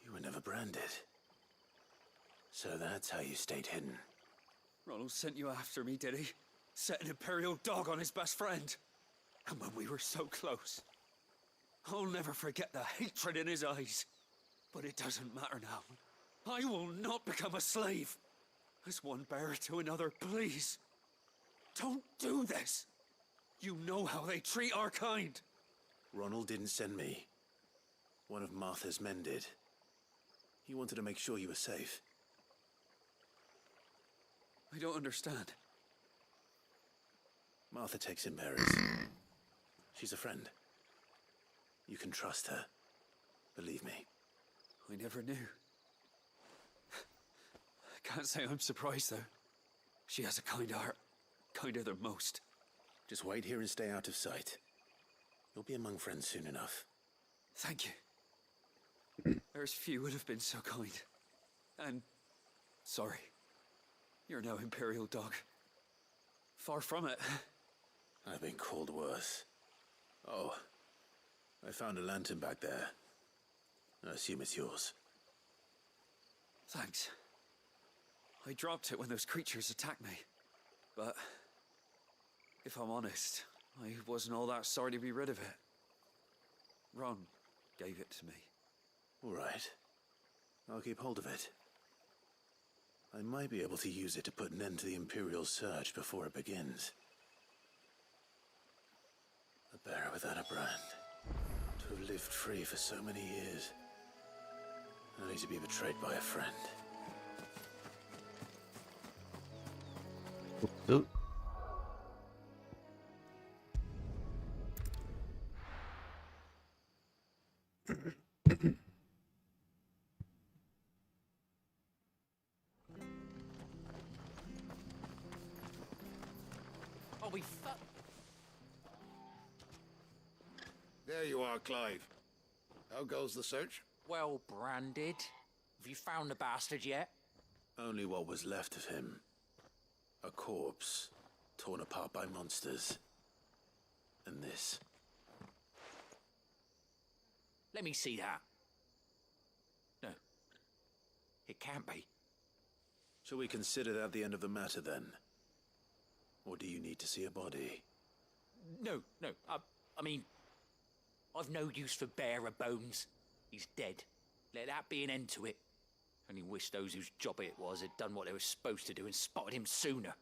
You were never branded. So that's how you stayed hidden. Ronald sent you after me, did he? Set an Imperial dog on his best friend. And when we were so close. I'll never forget the hatred in his eyes. But it doesn't matter now. I will not become a slave. As one bearer to another, please. Don't do this. You know how they treat our kind. Ronald didn't send me. One of Martha's men did. He wanted to make sure you were safe. I don't understand. Martha takes in bearers. She's a friend. You can trust her. Believe me. I never knew. I can't say I'm surprised, though. She has a kind heart. Kinder than most. Just wait here and stay out of sight. You'll be among friends soon enough. Thank you. There's few would have been so kind. And... sorry. You're no Imperial dog. Far from it. I've been called worse. Oh. I found a lantern back there. I assume it's yours. Thanks. I dropped it when those creatures attacked me. But... if I'm honest, I wasn't all that sorry to be rid of it. Ron gave it to me. All right. I'll keep hold of it. I might be able to use it to put an end to the Imperial surge before it begins. A bearer without a brand. To have lived free for so many years. Only to be betrayed by a friend. Oh. I'll be fu- There you are, Clive. How goes the search? well branded. Have you found the bastard yet? Only what was left of him. A corpse, torn apart by monsters. And this. Let me see that. No. It can't be. Shall we consider that the end of the matter, then? Or do you need to see a body? No. I mean, I've no use for bearer bones. He's dead. Let that be an end to it. Only wish those whose job it was had done what they were supposed to do and spotted him sooner.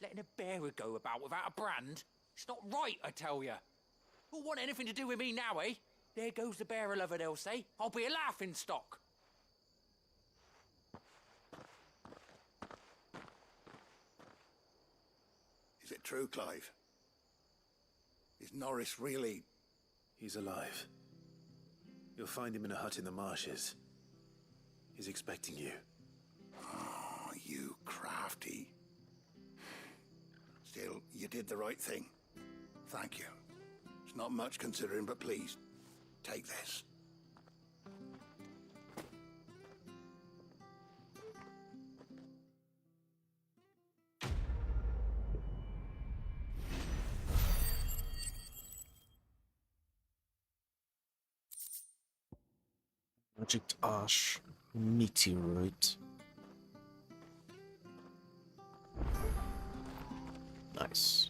Letting a bearer go about without a brand? It's not right, I tell ya. Who'll want anything to do with me now, eh? There goes the bearer lover, they'll say. I'll be a laughing stock. Is it true, Clive? Is Norris really... He's alive. You'll find him in a hut in the marshes. He's expecting you. Oh, you crafty. Still, you did the right thing. Thank you. It's not much considering, but please, take this. Project Ash Meteorite. Nice.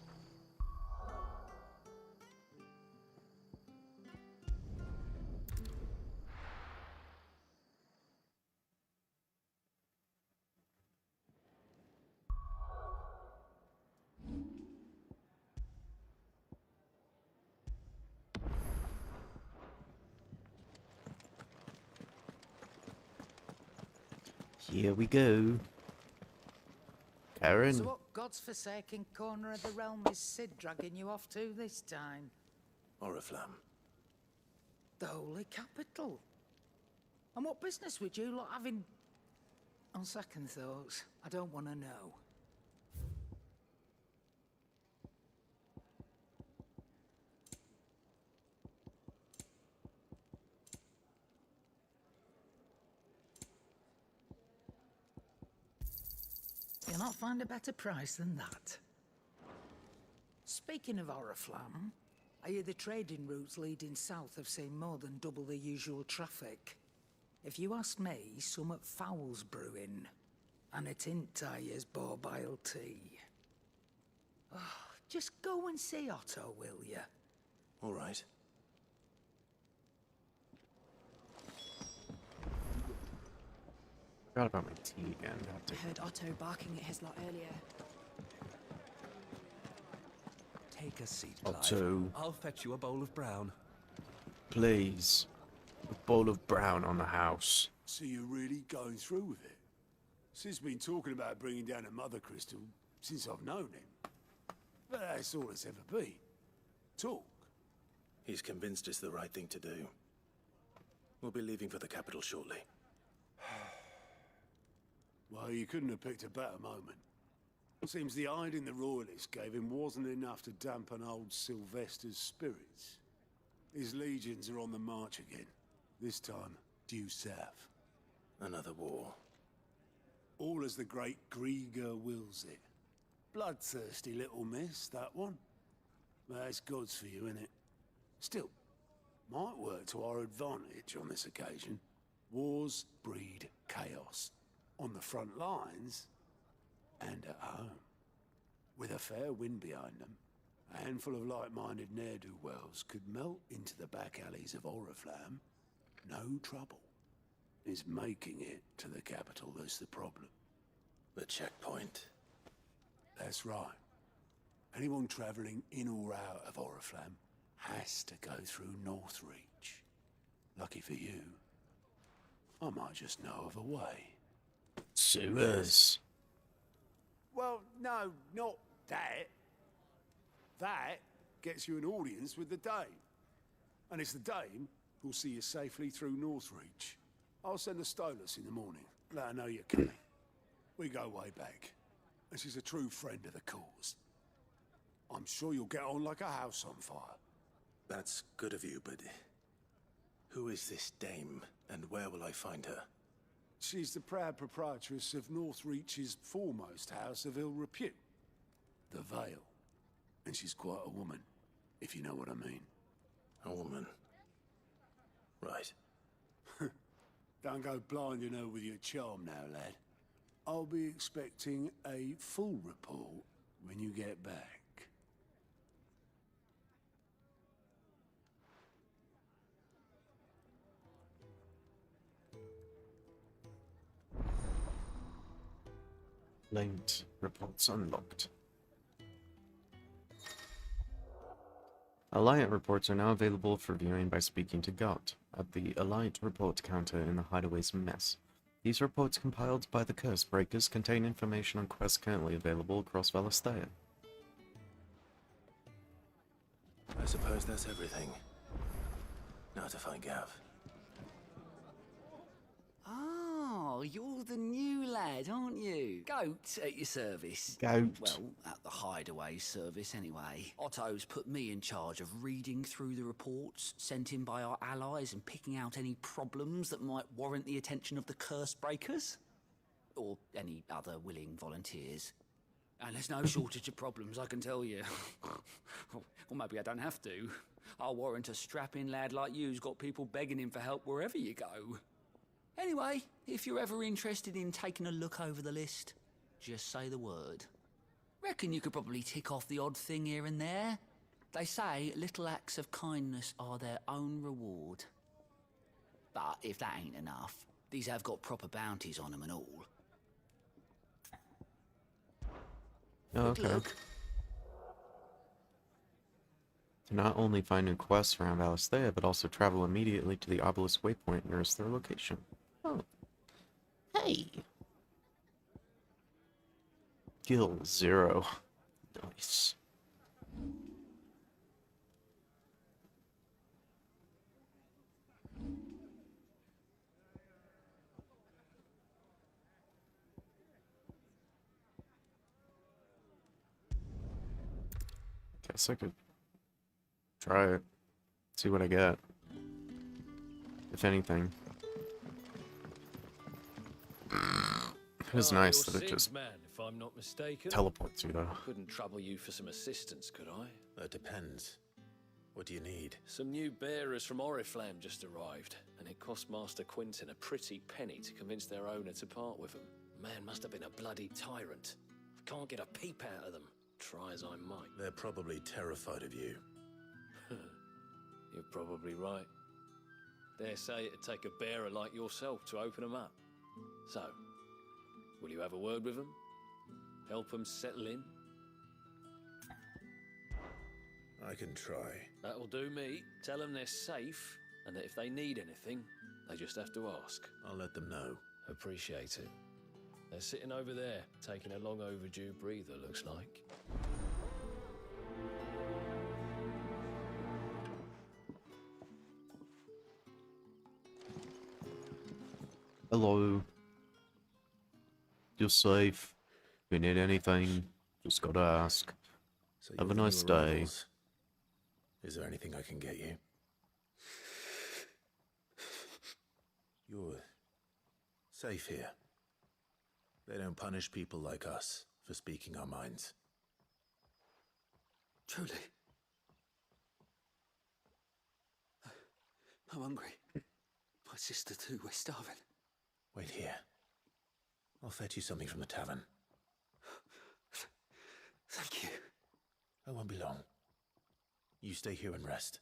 Here we go. Karen. So what god's-forsaken corner of the realm is Sid dragging you off to this time? Oriflamme. The Holy Capital. And what business would you lot having... On second thoughts, I don't want to know. You'll not find a better price than that. Speaking of Oriflamme, I hear the trading routes leading south have seen more than double the usual traffic. If you ask me, summat foul's brewing. And it ain't Tyre's borbile tea. Oh, just go and see Otto, will you? All right. Forgot about my tea again. I heard Otto barking at his lot earlier. Take a seat, Clive. Otto. I'll fetch you a bowl of brown. Please. A bowl of brown on the house. So you're really going through with it? Sid's been talking about bringing down a mother crystal since I've known him. But that's all it's ever been. Talk. He's convinced it's the right thing to do. We'll be leaving for the capital shortly. Well, you couldn't have picked a better moment. Seems the hiding the royalists gave him wasn't enough to dampen old Sylvester's spirits. His legions are on the march again. This time, due south. Another war. All as the great Grieger wills it. Bloodthirsty little miss, that one. But that's God's for you, innit? Still, might work to our advantage on this occasion. Wars breed chaos. On the front lines, and at home. With a fair wind behind them, a handful of like-minded ne'er-do-wells could melt into the back alleys of Oriflamme. No trouble. It's making it to the capital that's the problem. The checkpoint. That's right. Anyone travelling in or out of Oriflamme has to go through Northreach. Lucky for you, I might just know of a way. Sewers. Well, no, not that. That gets you an audience with the Dame. And it's the Dame who'll see you safely through Northreach. I'll send the Stolas in the morning. Let her know you're coming. We go way back. And she's a true friend of the cause. I'm sure you'll get on like a house on fire. That's good of you, but who is this dame, and where will I find her? She's the proud proprietress of Northreach's foremost house of ill repute, the Vale. And she's quite a woman, if you know what I mean. A woman. Right. Don't go blinding her with your charm now, lad. I'll be expecting a full report when you get back. Linked. Reports unlocked. Alliant reports are now available for viewing by speaking to Gott at the Alliant report counter in the Hideaway's mess. These reports compiled by the Curse Breakers contain information on quests currently available across Valisthea. I suppose that's everything. Now to find Gav. Oh, you're the new lad, aren't you? Goat at your service. Goat. Well, at the Hideaway service, anyway. Otto's put me in charge of reading through the reports sent in by our allies and picking out any problems that might warrant the attention of the Curse Breakers. Or any other willing volunteers. And there's no shortage of problems, I can tell you. Or maybe I don't have to. I'll warrant a strapping lad like you's got people begging him for help wherever you go. Anyway, if you're ever interested in taking a look over the list, just say the word. Reckon you could probably tick off the odd thing here and there. They say little acts of kindness are their own reward. But if that ain't enough, these have got proper bounties on them and all. Oh, Good okay. luck. To not only find new quests around Valisthea, but also travel immediately to the obelisk waypoint nearest their location. Oh. Hey! Gil 0. Nice. Guess I could try it. See what I get. If anything. It is nice that it just man, if I'm not mistaken. teleports you, though. Couldn't trouble you for some assistance, could I? That depends. What do you need? Some new bearers from Oriflamme just arrived, and it cost Master Quinton a pretty penny to convince their owner to part with them. Man must have been a bloody tyrant. Can't get a peep out of them, try as I might. They're probably terrified of you. You're probably right. Dare say it'd take a bearer like yourself to open them up. So, will you have a word with them? Help them settle in? I can try. That'll do me. Tell them they're safe, and that if they need anything, they just have to ask. I'll let them know. Appreciate it. They're sitting over there, taking a long overdue breather, looks like. Hello. You're safe. If you need anything, just gotta ask. So Have a you're nice new day. arrivals. Is there anything I can get you? You're safe here. They don't punish people like us for speaking our minds. Truly. I'm hungry. My sister too, we're starving. Wait here. I'll fetch you something from the tavern. Thank you. I won't be long. You stay here and rest.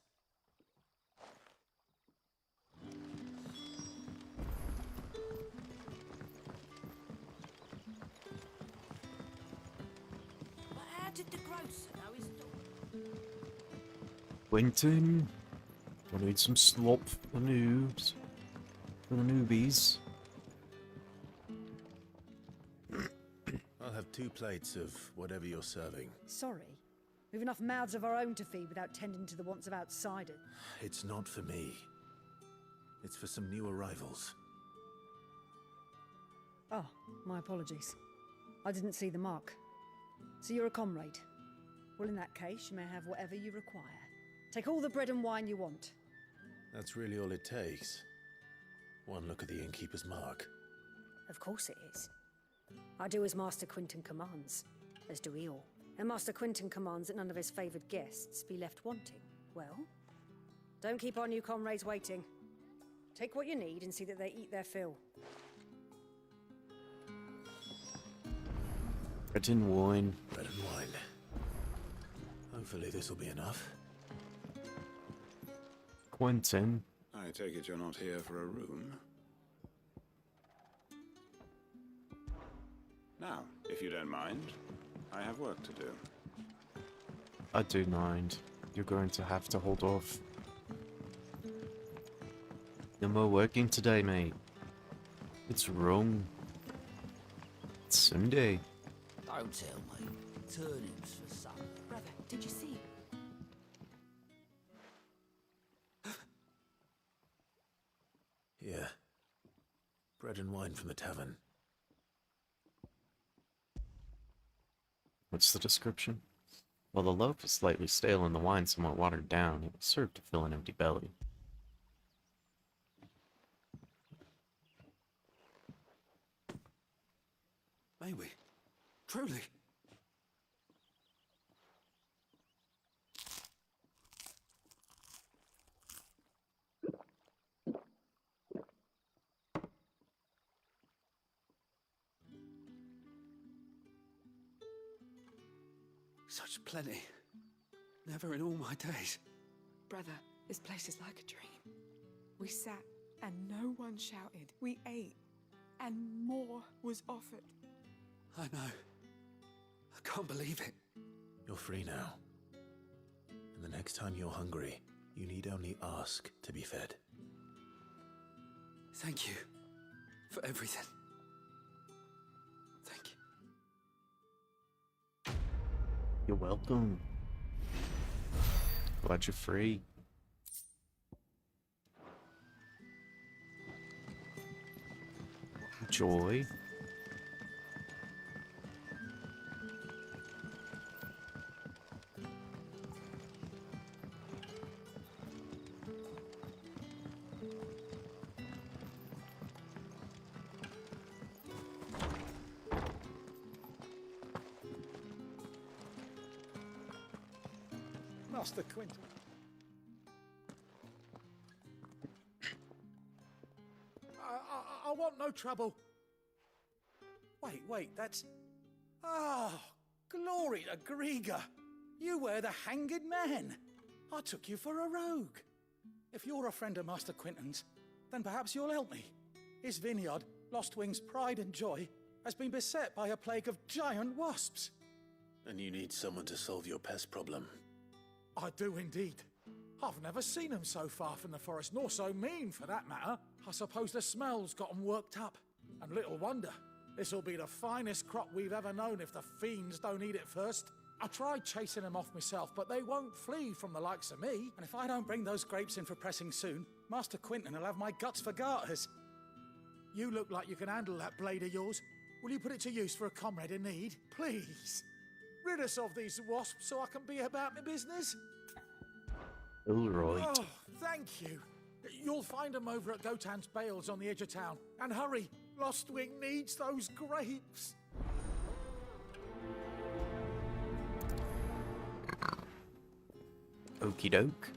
But how did the grocer know his dog? Quentin, I need some slop for the noobs. For the newbies. I'll have 2 plates of whatever you're serving. Sorry. We've enough mouths of our own to feed without tending to the wants of outsiders. It's not for me. It's for some new arrivals. Oh, my apologies. I didn't see the mark. So you're a comrade. Well, in that case, you may have whatever you require. Take all the bread and wine you want. That's really all it takes. One look at the innkeeper's mark. Of course it is. I do as Master Quinton commands, as do we all. And Master Quinton commands that none of his favoured guests be left wanting. Well, don't keep our new comrades waiting. Take what you need and see that they eat their fill. Bread and wine. Bread and wine. Hopefully this will be enough. Quentin. I take it you're not here for a room? Now, if you don't mind, I have work to do. I do mind. You're going to have to hold off. No more working today, mate. It's wrong. It's Sunday. Don't tell me. Turnips for supper. Brother, did you see? Yeah. Bread and wine from the tavern. What's the description? While the loaf is slightly stale and the wine somewhat watered down, it will serve to fill an empty belly. May we? Truly? Such plenty. Never in all my days. Brother, this place is like a dream. We sat and no one shouted. We ate and more was offered. I know. I can't believe it. You're free now. And the next time you're hungry, you need only ask to be fed. Thank you for everything. Thank you. You're welcome. Glad you're free. Joy. Master Quinton. I want no trouble. Wait, that's... Ah, glory to Grieger. You were the hanged man. I took you for a rogue. If you're a friend of Master Quinton's, then perhaps you'll help me. His vineyard, Lostwing's pride and joy, has been beset by a plague of giant wasps. And you need someone to solve your pest problem. I do indeed. I've never seen them so far from the forest, nor so mean for that matter. I suppose the smell's got them worked up. And little wonder. This'll be the finest crop we've ever known if the fiends don't eat it first. I tried chasing them off myself, but they won't flee from the likes of me. And if I don't bring those grapes in for pressing soon, Master Quinton will have my guts for garters. You look like you can handle that blade of yours. Will you put it to use for a comrade in need? Please. Rid us of these wasps so I can be about my business. All right. Oh, thank you. You'll find them over at Gotan's Bales on the edge of town. And hurry, Lostwing needs those grapes. Okie doke.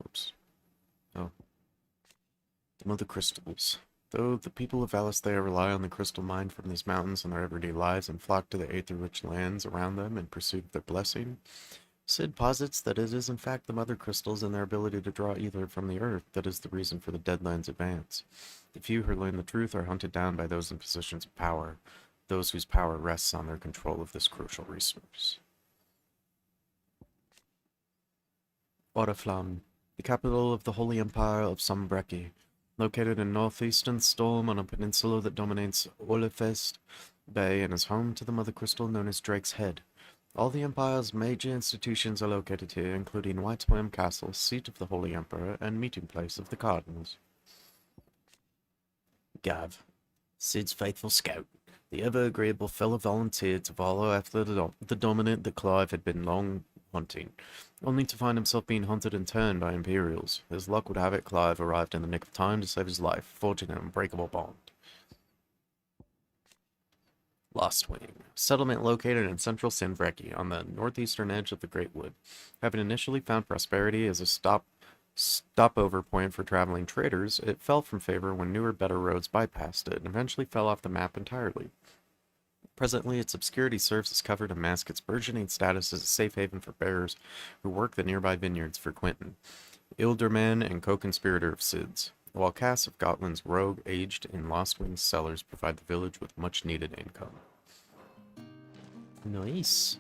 Oops. Oh. The Mother Crystals. Though the people of Valisthea rely on the crystal mine from these mountains in their everyday lives and flock to the aether-rich lands around them in pursuit of their blessing, Sid posits that it is in fact the mother crystals and their ability to draw ether from the earth that is the reason for the Deadlands' advance. The few who learn the truth are hunted down by those in positions of power, those whose power rests on their control of this crucial resource. Oriflamme, the capital of the Holy Empire of Sombreki, located in northeastern Storm on a peninsula that dominates Olefest Bay and is home to the mother crystal known as Drake's Head. All the Empire's major institutions are located here, including White William Castle, seat of the Holy Emperor, and meeting place of the Cardinals. Gav, Sid's faithful scout. The ever-agreeable fellow volunteered to follow after the dominant that Clive had been long hunting, only to find himself being hunted in turn by Imperials. As luck would have it, Clive arrived in the nick of time to save his life, forging an unbreakable bond. Lost Wing, settlement located in central Sinvreki on the northeastern edge of the Great Wood. Having initially found prosperity as a stopover point for traveling traders, it fell from favor when newer, better roads bypassed it and eventually fell off the map entirely. Presently, its obscurity serves as cover to mask its burgeoning status as a safe haven for bearers who work the nearby vineyards for Quentin, Ilderman and co-conspirator of Sid's, while casts of Gotland's rogue aged in Lost Wing's cellars provide the village with much-needed income. Nice.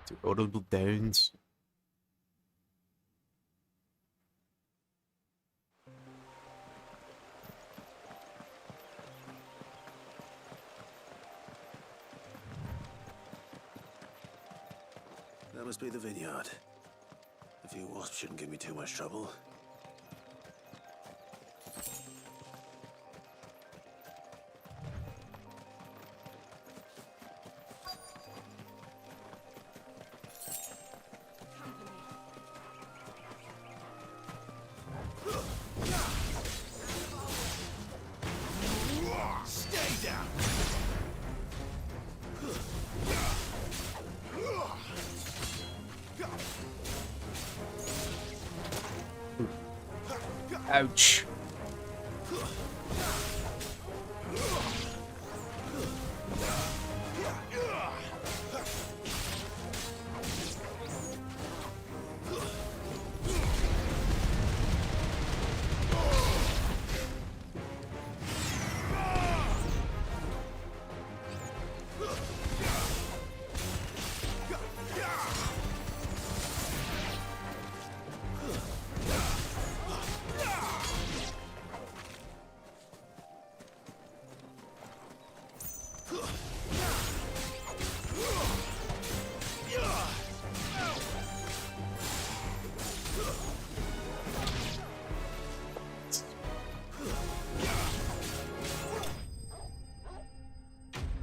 To Audible Downs. That must be the vineyard. A few wasps shouldn't give me too much trouble. Stay down! Ouch.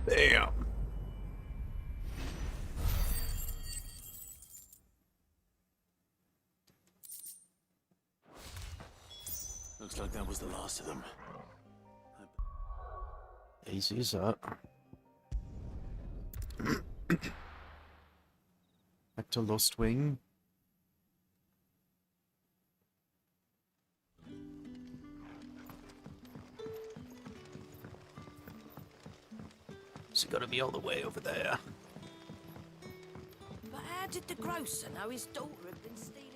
Damn. Looks like that was the last of them. Easy as that. Back to Lost Wing. So gotta be all the way over there. But how did the grocer know his daughter had been stealing?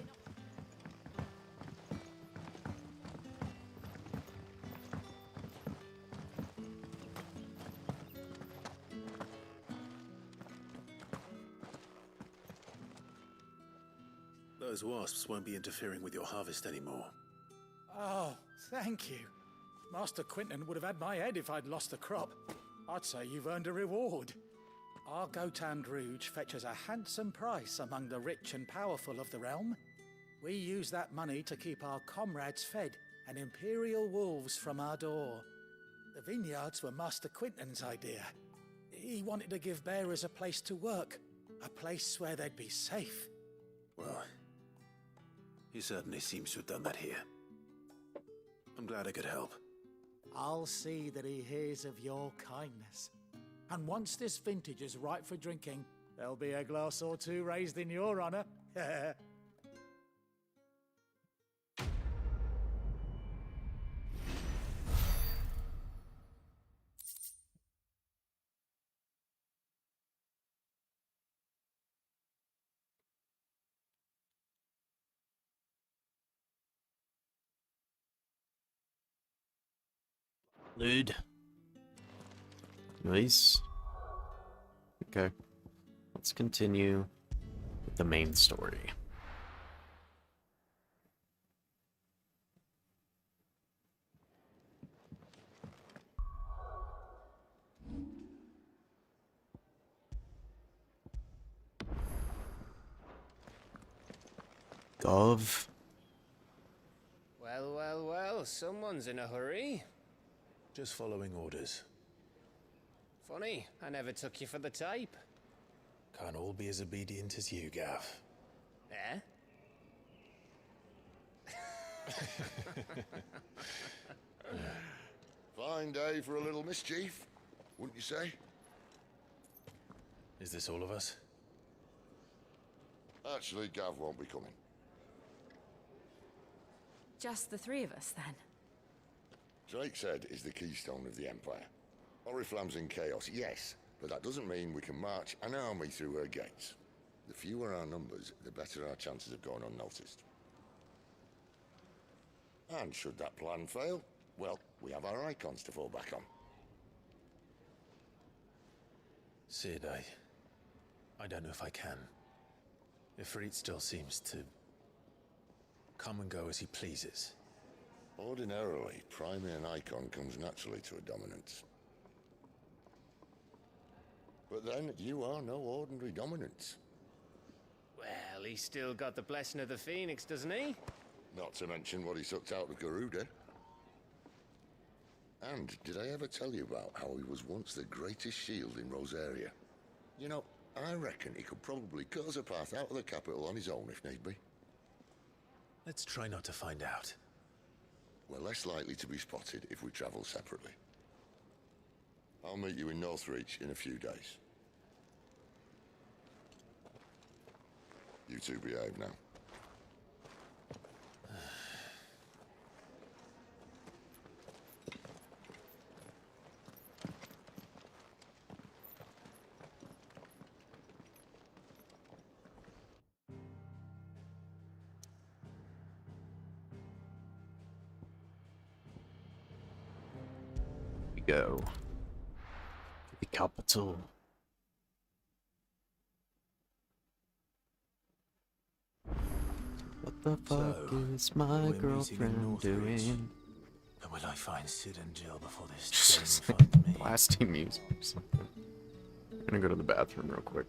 Those wasps won't be interfering with your harvest anymore. Oh, thank you. Master Quentin would have had my head if I'd lost the crop. I'd say you've earned a reward. Our Gotand Rouge fetches a handsome price among the rich and powerful of the realm. We use that money to keep our comrades fed and Imperial wolves from our door. The vineyards were Master Quentin's idea. He wanted to give bearers a place to work, a place where they'd be safe. Well, he certainly seems to have done that here. I'm glad I could help. I'll see that he hears of your kindness. And once this vintage is ripe for drinking, there'll be a glass or two raised in your honor. Lude. Nice. Okay. Let's continue with the main story. Gov. Well, well, well, someone's in a hurry. Just following orders. Funny, I never took you for the type. Can't all be as obedient as you, Gav. Eh? Fine day for a little mischief, wouldn't you say? Is this all of us? Actually, Gav won't be coming. Just the three of us, then? Drake's Head is the keystone of the Empire. Oriflamme's in chaos, yes, but that doesn't mean we can march an army through her gates. The fewer our numbers, the better our chances of going unnoticed. And should that plan fail, well, we have our icons to fall back on. Sid, I don't know if I can. Ifrit still seems to come and go as he pleases. Ordinarily, priming an icon comes naturally to a dominance. But then, you are no ordinary dominance. Well, he's still got the blessing of the Phoenix, doesn't he? Not to mention what he sucked out of Garuda. And did I ever tell you about how he was once the greatest shield in Rosaria? You know, I reckon he could probably cut us a path out of the capital on his own if need be. Let's try not to find out. We're less likely to be spotted if we travel separately. I'll meet you in Northreach in a few days. You two behave now. We go. The capital. What the fuck is my girlfriend doing? And will I find Sid and Jill before this Just thing finds me? blasting music or something. I'm gonna go to the bathroom real quick.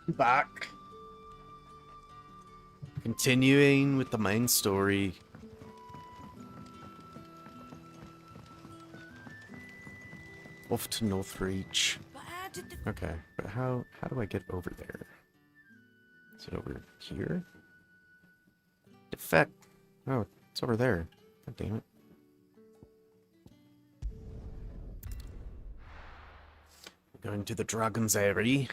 Back. Continuing with the main story. Off to Northreach. Okay, but how do I get over there? Is it over here? Defect. Oh, it's over there. God damn it. Going to the Dragon's Eyrie.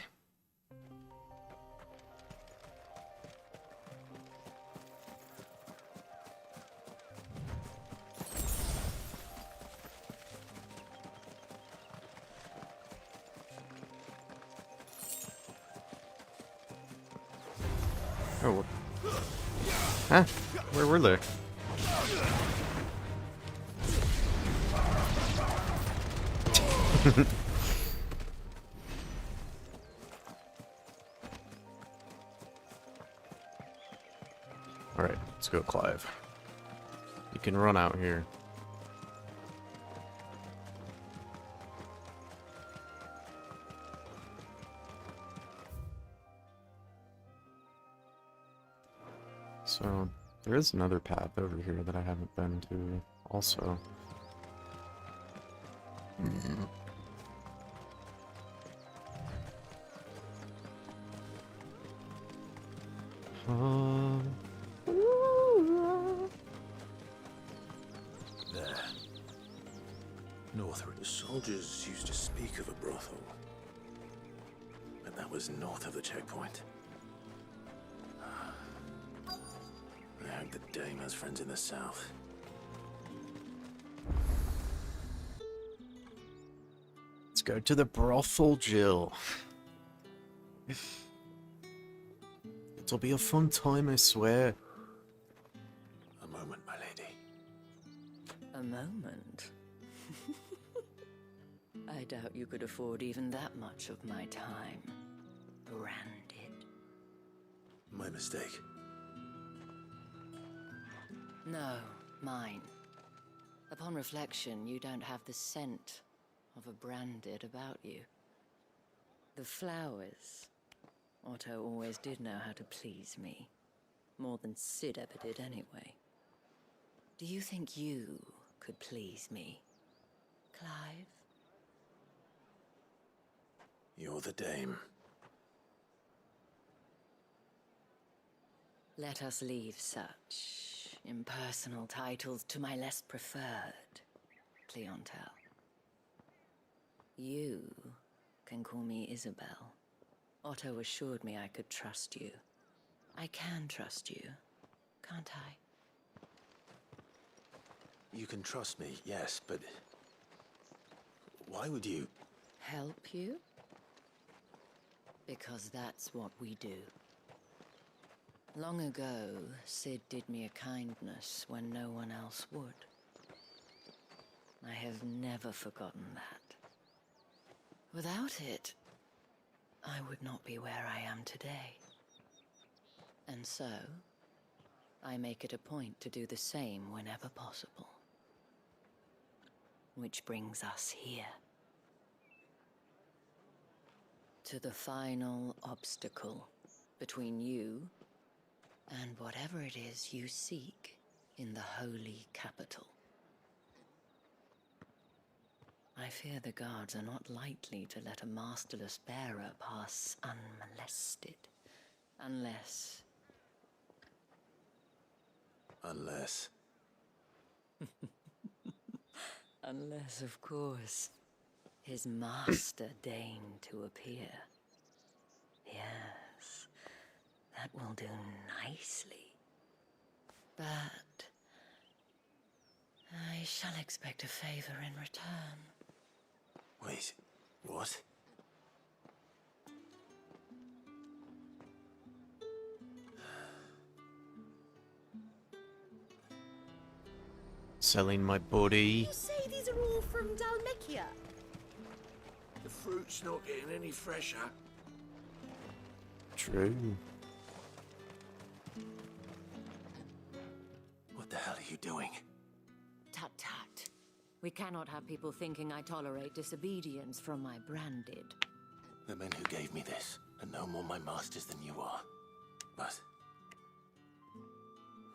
Oh. Huh? Where were they? Alright, let's go, Clive. You can run out here. So, there is another path over here that I haven't been to, also. There. North. The soldiers used to speak of a brothel. But that was north of the checkpoint. I hope the dame has friends in the south. Let's go to the brothel, Jill. It'll be a fun time, I swear. A moment, my lady. A moment? I doubt you could afford even that much of my time. Branded. My mistake. No, mine. Upon reflection, you don't have the scent of a branded about you. The flowers. Otto always did know how to please me. More than Sid ever did anyway. Do you think you could please me, Clive? You're the dame. Let us leave such impersonal titles to my less preferred clientele. You can call me Isabel. Otto assured me I could trust you. I can trust you, can't I? You can trust me, yes, but... why would you... Help you? Because that's what we do. Long ago, Sid did me a kindness when no one else would. I have never forgotten that. Without it, I would not be where I am today. And so, I make it a point to do the same whenever possible. Which brings us here. To the final obstacle between you and whatever it is you seek in the holy capital. I fear the guards are not likely to let a masterless bearer pass unmolested. Unless... Unless... Unless, of course, his master deigned to appear. Yes, that will do nicely. But... I shall expect a favor in return. Wait, what? Selling my body. You say these are all from Dalmekia? The fruit's not getting any fresher. True. What the hell are you doing? Tut tut. We cannot have people thinking I tolerate disobedience from my branded. The men who gave me this and no more my masters than you are. But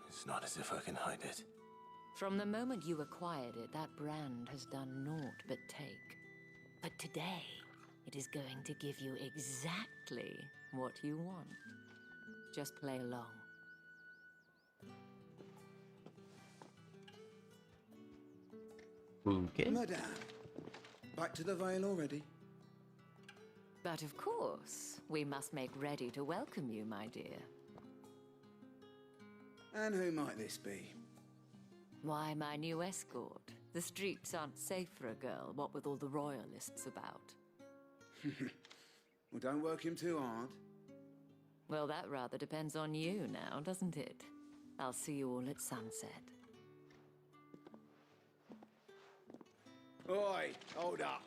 it's not as if I can hide it. From the moment you acquired it, that brand has done naught but take. But today, it is going to give you exactly what you want. Just play along. Okay. Madame, back to the Vale already? But of course, we must make ready to welcome you, my dear. And who might this be? Why, my new escort. The streets aren't safe for a girl, what with all the royalists about. Well, don't work him too hard. Well, that rather depends on you now, doesn't it? I'll see you all at sunset. Oi, hold up.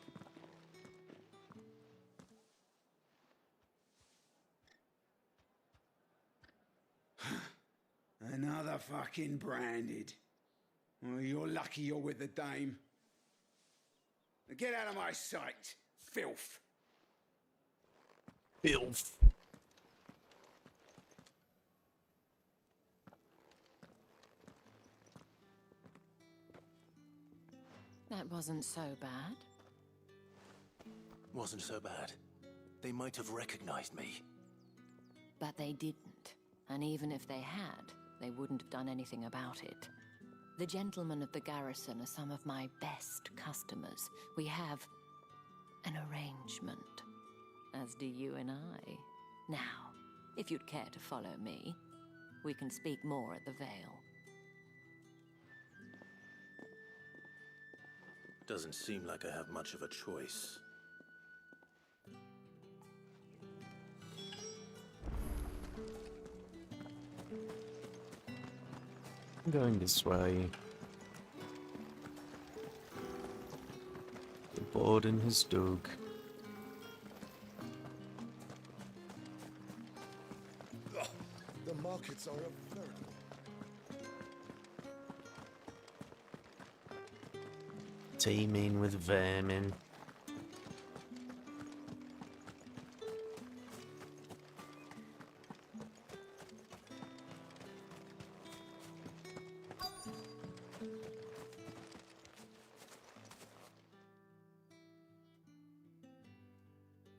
Another fucking branded. Well, you're lucky you're with the dame. Now get out of my sight, filth. Filth. That wasn't so bad. Wasn't so bad. They might have recognized me. But they didn't. And even if they had, they wouldn't have done anything about it. The gentlemen of the garrison are some of my best customers. We have an arrangement, as do you and I. Now, if you'd care to follow me, we can speak more at the Vale. Doesn't seem like I have much of a choice. I'm going this way. The board and his dog. The markets are a veritable. Teeming with vermin.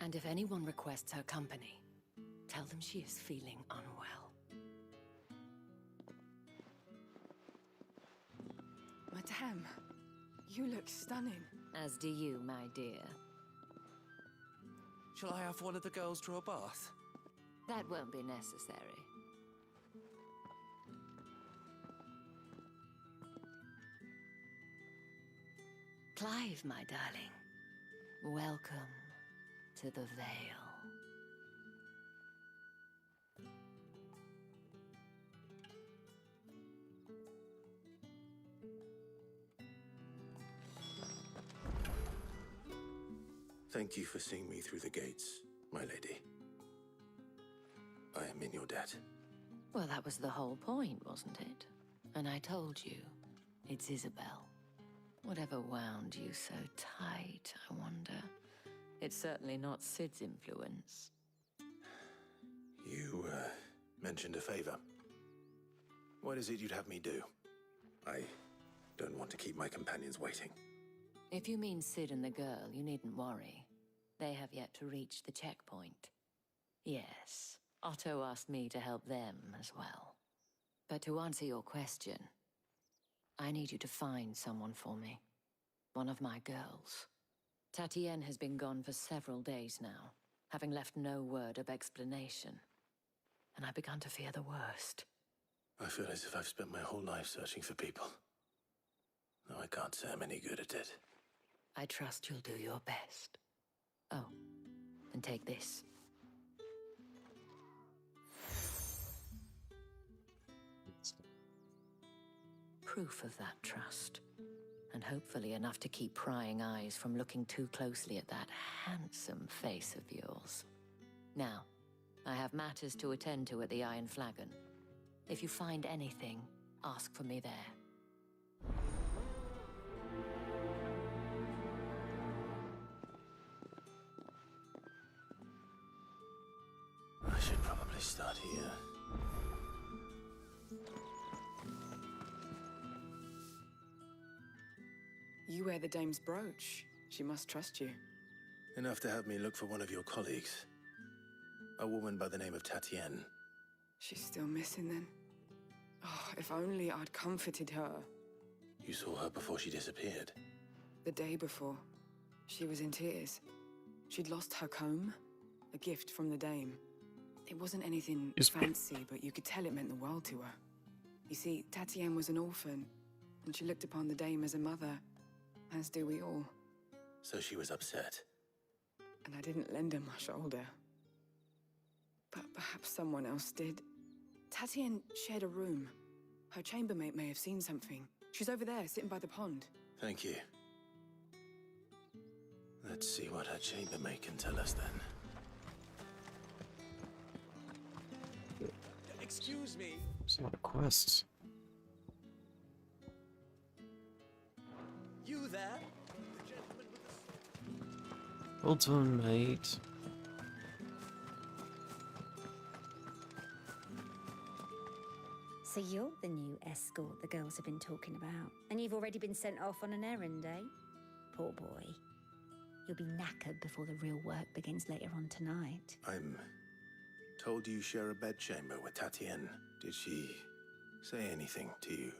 And if anyone requests her company, tell them she is feeling unwell. Madame, you look stunning. As do you, my dear. Shall I have one of the girls draw a bath? That won't be necessary. Clive, my darling. Welcome to the Vale. Thank you for seeing me through the gates, my lady. I am in your debt. Well, that was the whole point, wasn't it? And I told you, it's Isabel. Whatever wound you so tight, I wonder. It's certainly not Sid's influence. You, mentioned a favor. What is it you'd have me do? I don't want to keep my companions waiting. If you mean Sid and the girl, you needn't worry. They have yet to reach the checkpoint. Yes, Otto asked me to help them as well. But to answer your question, I need you to find someone for me. One of my girls. Tatienne has been gone for several days now, having left no word of explanation. And I've begun to fear the worst. I feel as if I've spent my whole life searching for people. No, I can't say I'm any good at it. I trust you'll do your best. Oh, and take this. Proof of that trust. And hopefully enough to keep prying eyes from looking too closely at that handsome face of yours. Now, I have matters to attend to at the Iron Flagon. If you find anything, ask for me there. start here. You wear the dame's brooch. She must trust you. Enough to have me look for one of your colleagues. A woman by the name of Tatienne. She's still missing then. Oh, if only I'd comforted her. You saw her before she disappeared. The day before, she was in tears. She'd lost her comb, a gift from the dame. It wasn't anything fancy, but you could tell it meant the world to her. You see, Tatienne was an orphan, and she looked upon the dame as a mother, as do we all. So she was upset. And I didn't lend her my shoulder. But perhaps someone else did. Tatienne shared a room. Her chambermaid may have seen something. She's over there, sitting by the pond. Thank you. Let's see what her chambermaid can tell us then. Excuse me. There's a lot of quests. You there? Well done, mate. So you're the new escort the girls have been talking about. And you've already been sent off on an errand, eh? Poor boy. You'll be knackered before the real work begins later on tonight. I'm told you share a bedchamber with Tatienne. Did she say anything to you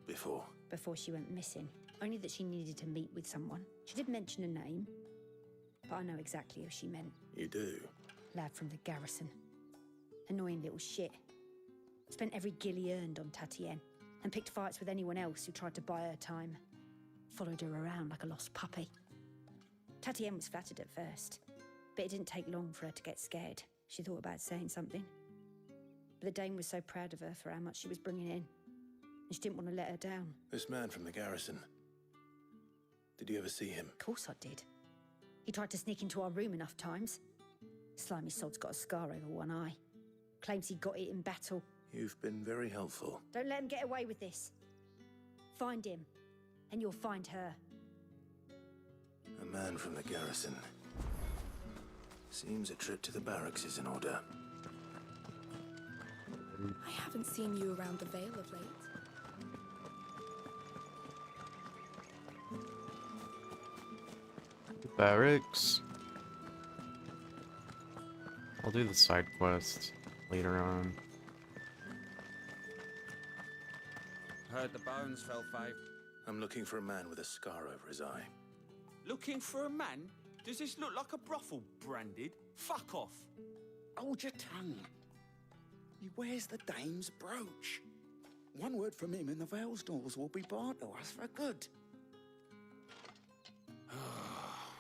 before? Before she went missing. Only that she needed to meet with someone. She did mention a name, but I know exactly who she meant. You do? Lad from the garrison. Annoying little shit. Spent every gil he earned on Tatienne, and picked fights with anyone else who tried to buy her time. Followed her around like a lost puppy. Tatienne was flattered at first, but it didn't take long for her to get scared. She thought about saying something. But the dame was so proud of her for how much she was bringing in, and she didn't want to let her down. This man from the garrison. Did you ever see him? Of course I did. He tried to sneak into our room enough times. Slimy sod's got a scar over one eye. Claims he got it in battle. You've been very helpful. Don't let him get away with this. Find him, and you'll find her. A man from the garrison. Seems a trip to the barracks is in order. I haven't seen you around the Vale of late. Barracks. I'll do the side quest later on. Heard the bones fell, Five. I'm looking for a man with a scar over his eye. Looking for a man? Does this look like a brothel, Branded? Fuck off. Hold your tongue. He wears the dame's brooch. One word from him and the Vale's doors will be barred to us for good.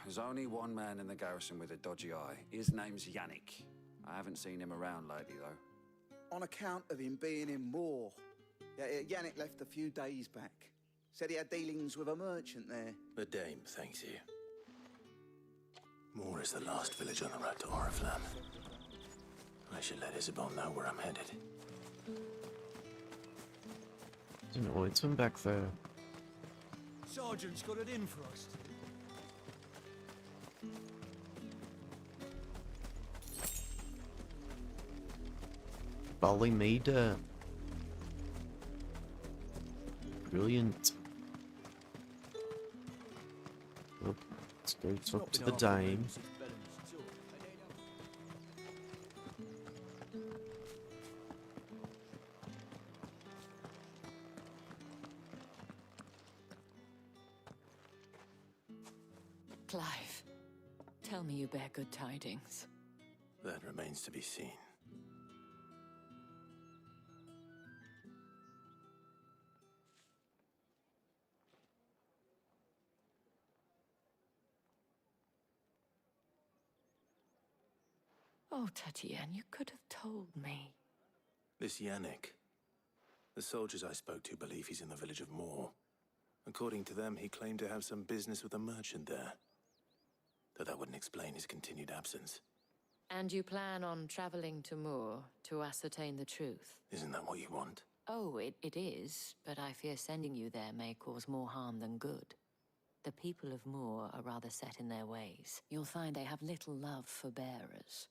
There's only one man in the garrison with a dodgy eye. His name's Yannick. I haven't seen him around lately, though. On account of him being in Moor. Yeah, Yannick left a few days back. Said he had dealings with a merchant there. The dame thanks you. Moor is the last village on the road to Oriflamme. I should let Isabel know where I'm headed. Didn't know it's been back there. Sergeant's got it in for us. Ballymeda. Brilliant. Oh, let's go talk to the dame. Clive, tell me you bear good tidings. That remains to be seen. Oh, Tatienne, you could have told me. This Yannick. The soldiers I spoke to believe he's in the village of Moor. According to them, he claimed to have some business with a merchant there. Though that wouldn't explain his continued absence. And you plan on traveling to Moor to ascertain the truth? Isn't that what you want? Oh, it is, but I fear sending you there may cause more harm than good. The people of Moor are rather set in their ways. You'll find they have little love for bearers.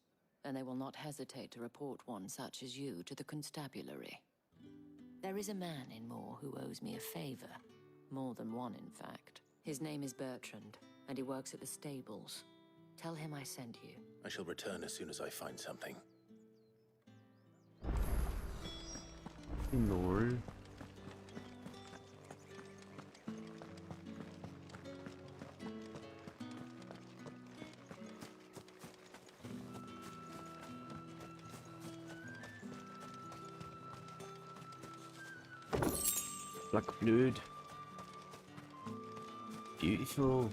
and they will not hesitate to report one such as you to the constabulary. There is a man in Moore who owes me a favor. More than one, in fact. His name is Bertrand, and he works at the stables. Tell him I sent you. I shall return as soon as I find something. Lord. Black blood. Beautiful.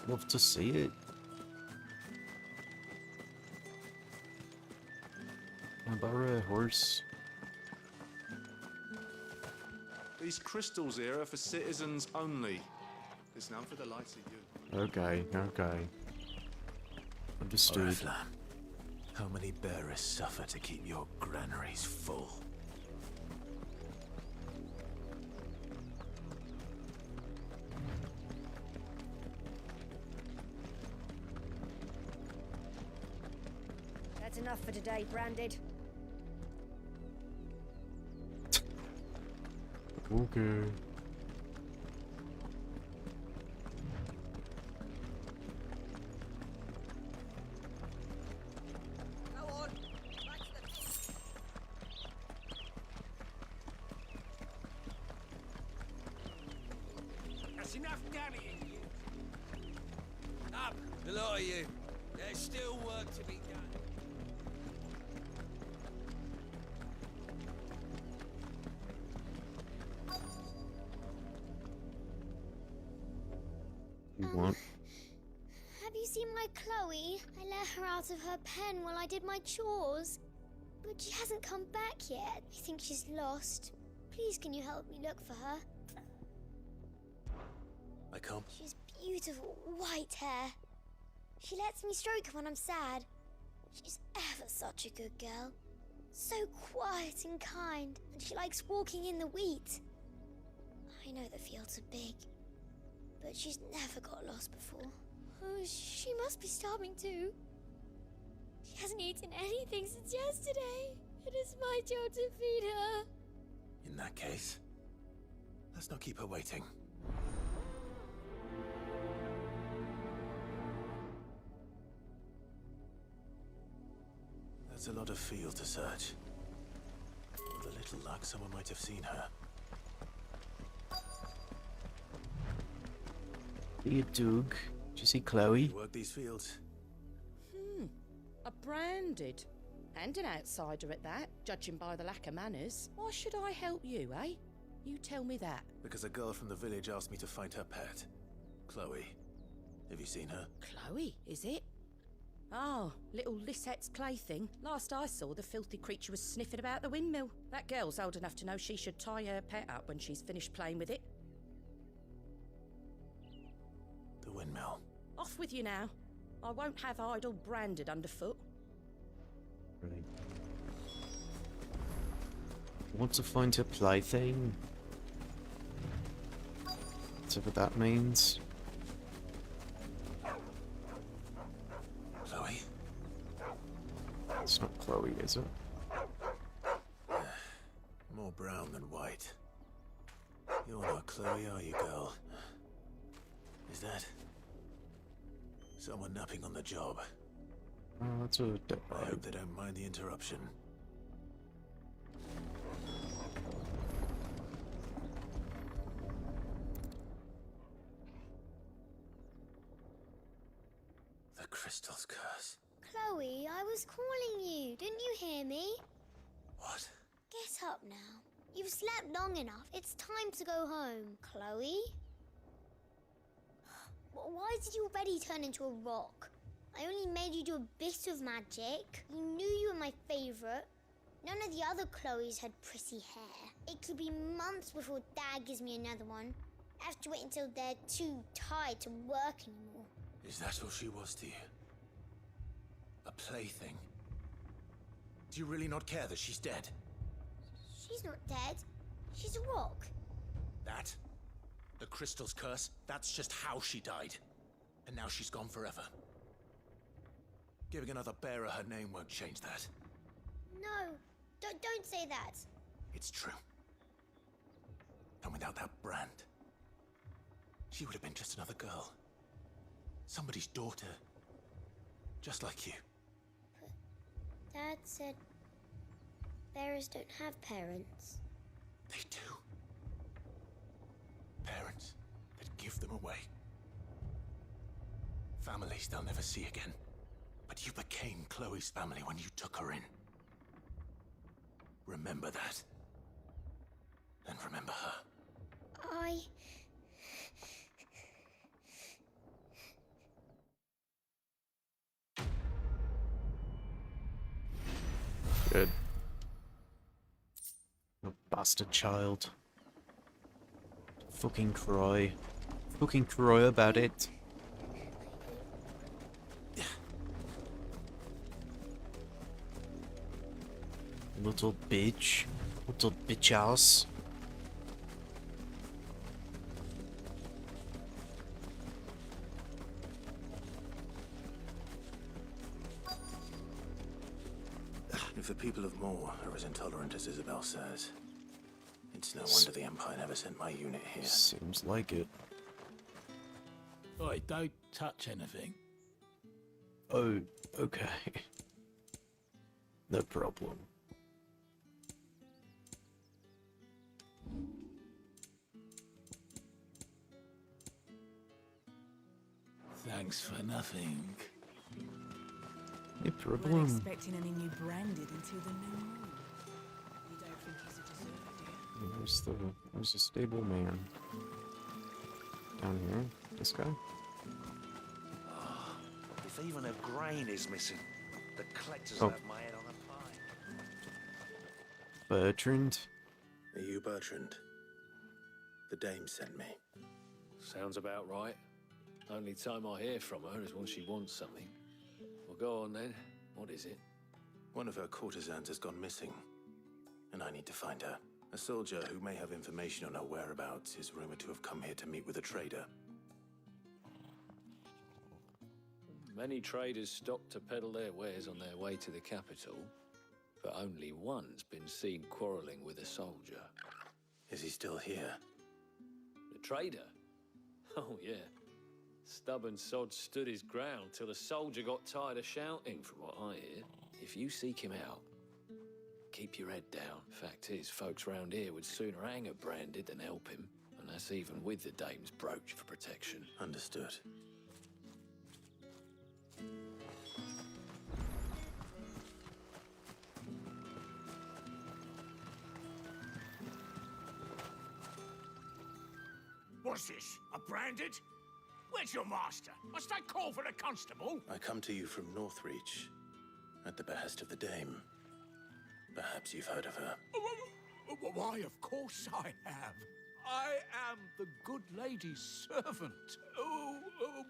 Love to see it. I borrow a horse. These crystals here are for citizens only. There's none for the likes of you. Okay, okay. Understood. Oriflamme, how many bearers suffer to keep your granaries full? That's enough for today, Branded. Okay. Go on. That's enough carrying you. Up, the lot of you. There's still work to be done. You want? Have you seen my Chloe? I let her out of her pen while I did my chores. But she hasn't come back yet. I think she's lost. Please, can you help me look for her? I can't. She's beautiful white hair. She lets me stroke her when I'm sad. She's ever such a good girl. So quiet and kind. And she likes walking in the wheat. I know the fields are big, but she's never got lost before. Oh, she must be starving too. She hasn't eaten anything since yesterday. It is my job to feed her. In that case, let's not keep her waiting. That's a lot of field to search. With a little luck, someone might have seen her. See you, Doug. Did you see Chloe? Work these fields. A Branded. And an outsider at that, judging by the lack of manners. Why should I help you, eh? You tell me that. Because a girl from the village asked me to find her pet. Chloe. Have you seen her? Chloe, is it? Oh, little Lisette's plaything. Last I saw, the filthy creature was sniffing about the windmill. That girl's old enough to know she should tie her pet up when she's finished playing with it. The windmill. Off with you now. I won't have idle Branded underfoot. Right. Want to find her plaything? Whatever that means. Chloe? It's not Chloe, is it? More brown than white. You're not Chloe, are you, girl? Is that someone napping on the job? Oh, that's a dead I body. hope they don't mind the interruption. The crystal's curse. Chloe, I was calling you. Didn't you hear me? What? Get up now. You've slept long enough. It's time to go home. Chloe? Why did you already turn into a rock? I only made you do a bit of magic. You knew you were my favorite. None of the other Chloes had pretty hair. It could be months before Dad gives me another one. I have to wait until they're too tired to work anymore. Is that all she was to you? A plaything? Do you really not care that she's dead? She's not dead. She's a rock. That? The crystal's curse? That's just how she died. And now she's gone forever. Giving another bearer her name won't change that. No, don't say that. It's true. And without that brand, she would have been just another girl. Somebody's daughter. Just like you. Dad said bearers don't have parents. They do. Parents that give them away. Families they'll never see again. But you became Chloe's family when you took her in. Remember that. And remember her. Good. You bastard child. Fucking cry. Fucking cry about it. Little bitch. Little bitch ass. If the people of Moor are as intolerant as Isabel says, it's no wonder the Empire never sent my unit here. Seems like it. Oi, don't touch anything. Oh, okay. No problem. Thanks for nothing. No Weren't problem. expecting any new branded until the new moon. You don't think he's a deserter, do you? There's the stable man. Down here. This guy? If even a grain is missing, the collectors Oh. have my head on a pike. Bertrand? Are you Bertrand? The dame sent me. Sounds about right. Only time I hear from her is when she wants something. Well, go on then. What is it? One of her courtesans has gone missing, and I need to find her. A soldier who may have information on her whereabouts is rumored to have come here to meet with a trader. Many traders stop to peddle their wares on their way to the capital, but only one's been seen quarrelling with a soldier. Is he still here? The trader? Oh, yeah. Stubborn sod stood his ground till the soldier got tired of shouting, from what I hear. If you seek him out, keep your head down. Fact is, folks round here would sooner hang a branded than help him, and that's even with the dame's brooch for protection. Understood. What's this? A branded? Where's your master? Must I call for the constable? I come to you from Northreach, at the behest of the dame. Perhaps you've heard of her. Why, of course I have. I am the good lady's servant.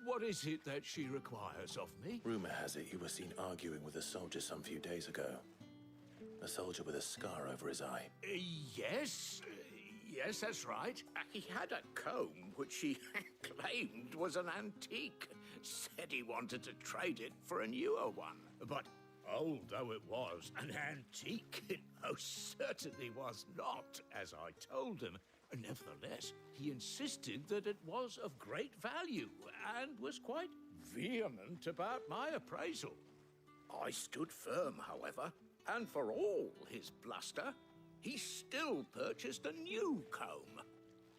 What is it that she requires of me? Rumor has it you were seen arguing with a soldier some few days ago. A soldier with a scar over his eye. Yes. Yes, that's right. He had a comb which he claimed was an antique. Said he wanted to trade it for a newer one. But old though it was, an antique it most certainly was not, as I told him. Nevertheless, he insisted that it was of great value and was quite vehement about my appraisal. I stood firm, however, and for all his bluster, he still purchased a new comb,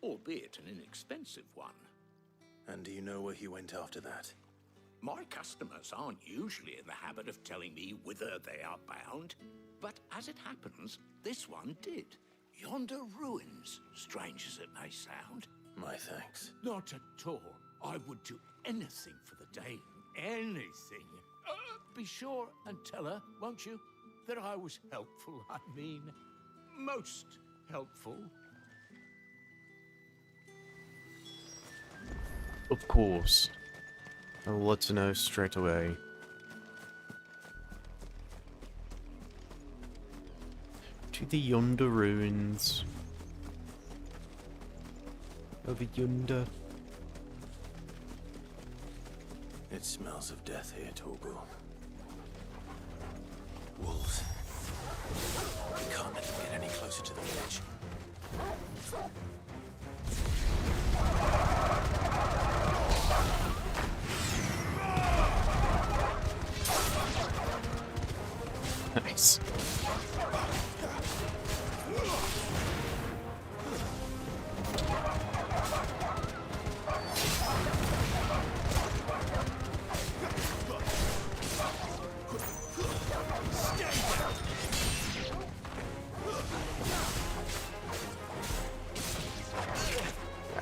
albeit an inexpensive one. And do you know where he went after that? My customers aren't usually in the habit of telling me whither they are bound, but as it happens, this one did. Yonder ruins, strange as it may sound. My thanks. Not at all. I would do anything for the dame. Anything. Be sure and tell her, won't you, that I was helpful. I mean, most helpful. Of course. I'll let you know straight away. To the yonder ruins. Over yonder. It smells of death here, Torgal. wolves. We can't let them get any closer to the village. Nice.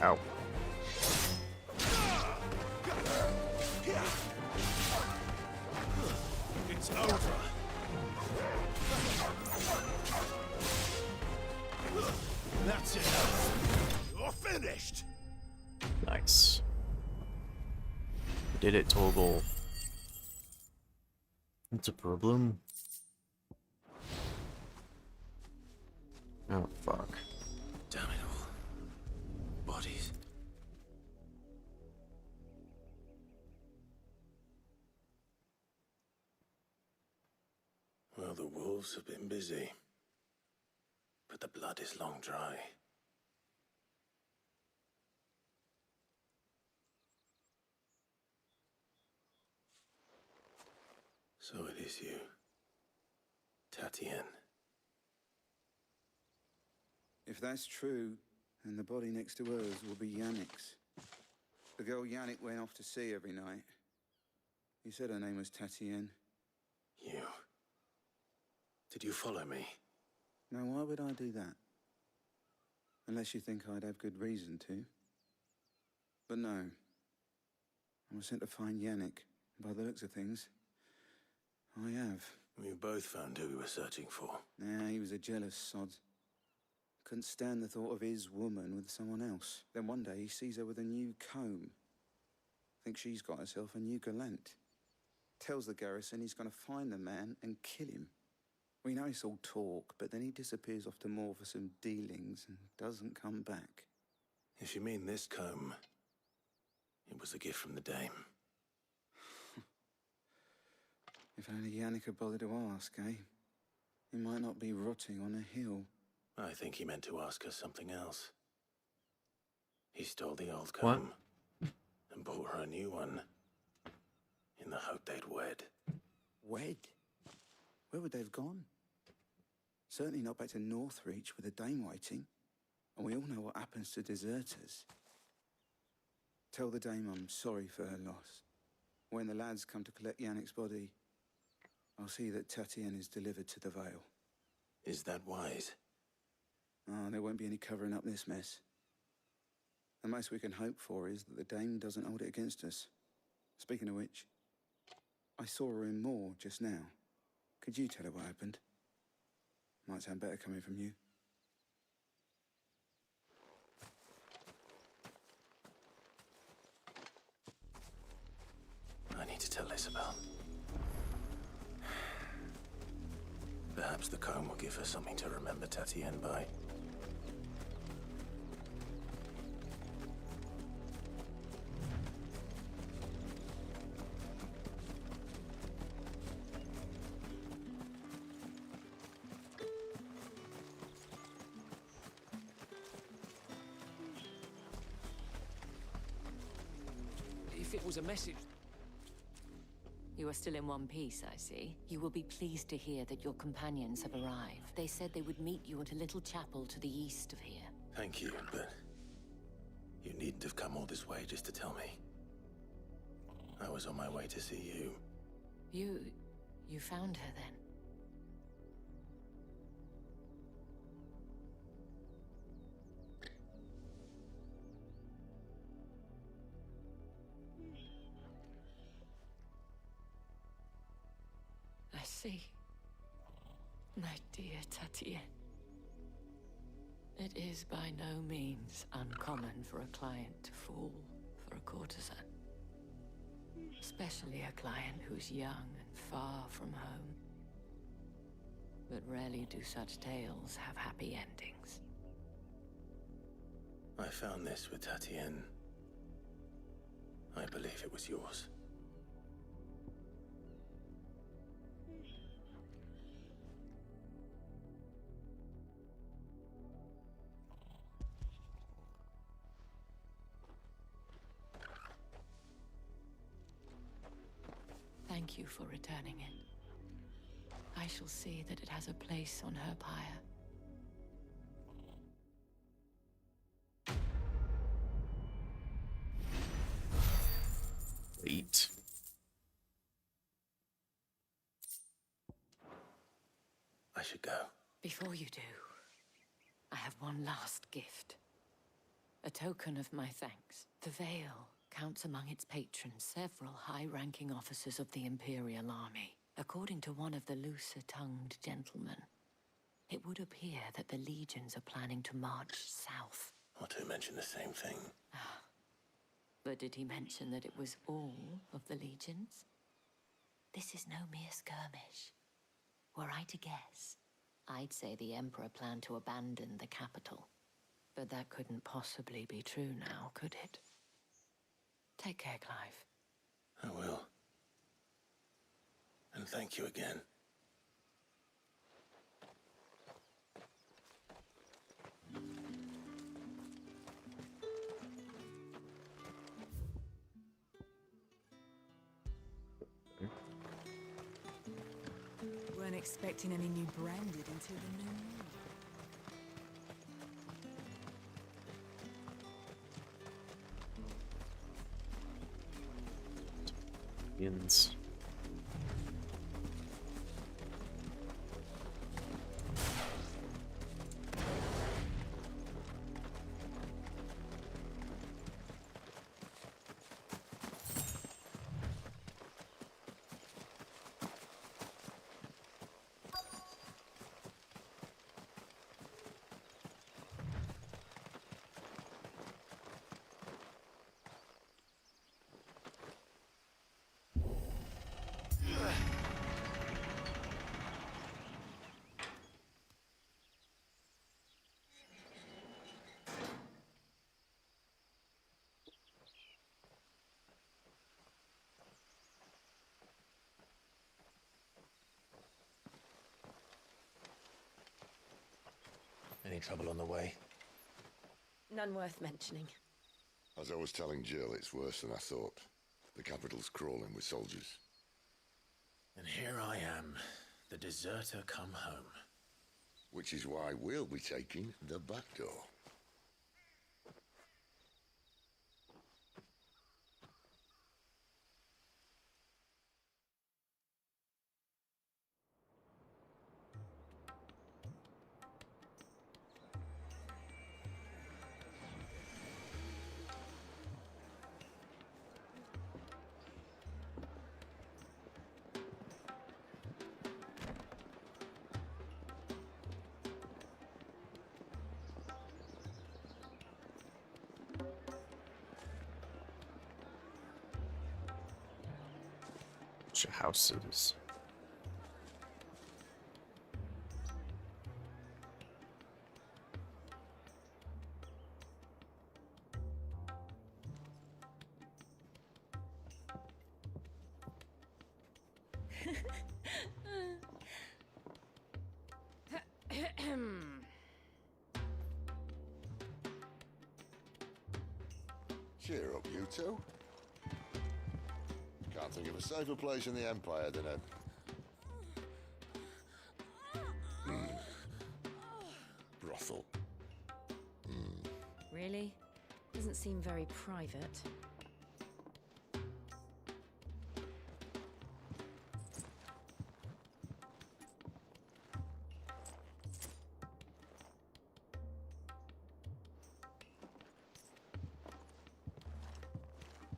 Ow. It's over. That's enough. You're finished. Nice. Did it, Toggle. What's a problem? Oh, fuck. Damn it all. Bodies. Well, the wolves have been busy. But the blood is long dry. So it is you, Tatienne. If that's true, then the body next to hers will be Yannick's. The girl Yannick went off to sea every night. He said her name was Tatienne. You. Did you follow me? Now, why would I do that? Unless you think I'd have good reason to. But no. I was sent to find Yannick. By the looks of things, I have. We both found who we were searching for. Nah, he was a jealous sod. Couldn't stand the thought of his woman with someone else. Then one day he sees her with a new comb. Thinks she's got herself a new gallant. Tells the garrison he's going to find the man and kill him. We know it's all talk, but then he disappears off to Moor for some dealings and doesn't come back. If you mean this comb, it was a gift from the dame. If only Yannick had bothered to ask, eh? He might not be rotting on a hill. I think he meant to ask her something else. He stole the old comb and bought her a new one in the hope they'd wed. Wed? Where would they have gone? Certainly not back to Northreach with a dame waiting. And we all know what happens to deserters. Tell the dame I'm sorry for her loss. When the lads come to collect Yannick's body, I'll see that Tatienne is delivered to the Vale. Is that wise? Oh, there won't be any covering up this mess. The most we can hope for is that the dame doesn't hold it against us. Speaking of which, I saw her in Moor just now. Could you tell her what happened? Might sound better coming from you. I need to tell Isabel. Perhaps the comb will give her something to remember Tatienne by. If it was a message... You are still in one piece, I see. You will be pleased to hear that your companions have arrived. They said they would meet you at a little chapel to the east of here. Thank you, but you needn't have come all this way just to tell me. I was on my way to see you. You found her then? I see. My dear Tatienne. It is by no means uncommon for a client to fall for a courtesan. Especially a client who's young and far from home. But rarely do such tales have happy endings. I found this with Tatienne. I believe it was yours. thank you for returning it. I shall see that it has a place on her pyre. Wait. I should go. Before you do, I have one last gift. A token of my thanks. The Veil counts among its patrons several high-ranking officers of the Imperial Army. According to one of the looser-tongued gentlemen, it would appear that the legions are planning to march south. Otto mentioned the same thing. But did he mention that it was all of the legions? This is no mere skirmish. Were I to guess, I'd say the Emperor planned to abandon the capital. But that couldn't possibly be true now, could it? Take care, Clive. I will. And thank you again. Weren't expecting any new branded until the new moon. Ins. Any trouble on the way? None worth mentioning. As I was telling Jill, it's worse than I thought. The capital's crawling with soldiers. And here I am, the deserter come home. Which is why we'll be taking the back door. Houses. Cheer up, you two. Can't think of a safer place in the Empire than a... brothel. Really? Doesn't seem very private.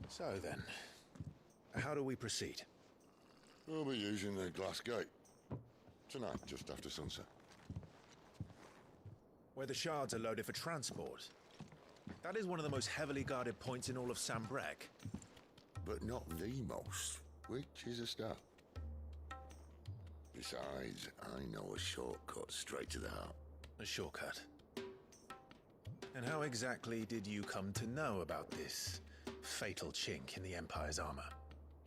So then, how do we proceed? We'll be using the glass gate. Tonight, just after sunset. Where the shards are loaded for transport. That is one of the most heavily guarded points in all of Sambrek. But not the most, which is a start. Besides, I know a shortcut straight to the heart. A shortcut? And how exactly did you come to know about this fatal chink in the Empire's armor?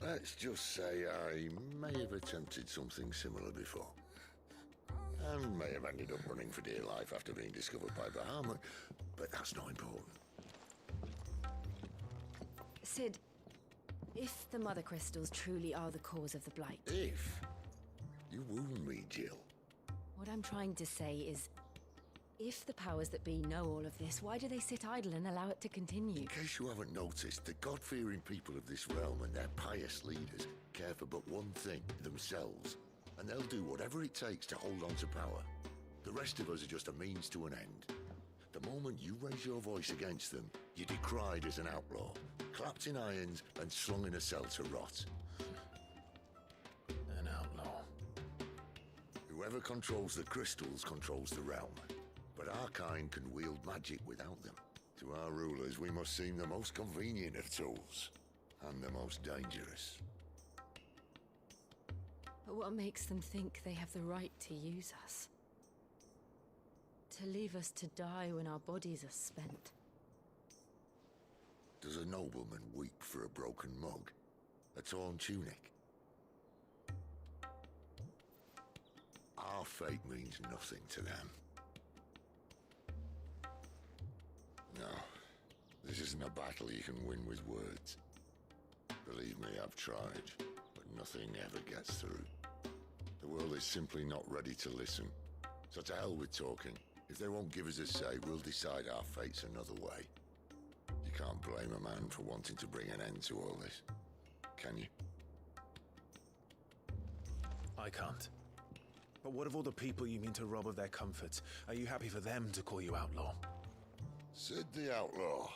Let's just say I may have attempted something similar before. And may have ended up running for dear life after being discovered by Bahamut, but that's not important. Sid, If the Mother Crystals truly are the cause of the Blight... If? You wound me, Jill. What I'm trying to say is, if the powers that be know all of this, why do they sit idle and allow it to continue? In case you haven't noticed, the God-fearing people of this realm and their pious leaders care for but one thing, themselves. And they'll do whatever it takes to hold on to power. The rest of us are just a means to an end. The moment you raise your voice against them, you're decried as an outlaw, clapped in irons and slung in a cell to rot. An outlaw. Whoever controls the crystals controls the realm. But our kind can wield magic without them. To our rulers, we must seem the most convenient of tools. And the most dangerous. But what makes them think they have the right to use us? To leave us to die when our bodies are spent? Does a nobleman weep for a broken mug? A torn tunic? Our fate means nothing to them. No, this isn't a battle you can win with words. Believe me, I've tried, but nothing ever gets through. The world is simply not ready to listen. So to hell with talking. If they won't give us a say, we'll decide our fates another way. You can't blame a man for wanting to bring an end to all this, can you? I can't. But what of all the people you mean to rob of their comforts? Are you happy for them to call you outlaw? Sid the Outlaw.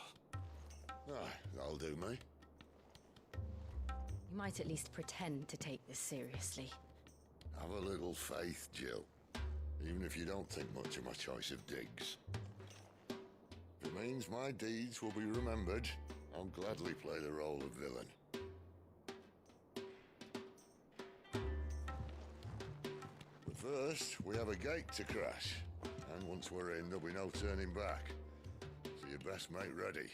Ah, that'll do me. You might at least pretend to take this seriously. Have a little faith, Jill. Even if you don't think much of my choice of digs. If it means my deeds will be remembered, I'll gladly play the role of villain. But first, we have a gate to crash. And once we're in, there'll be no turning back. So you best make ready.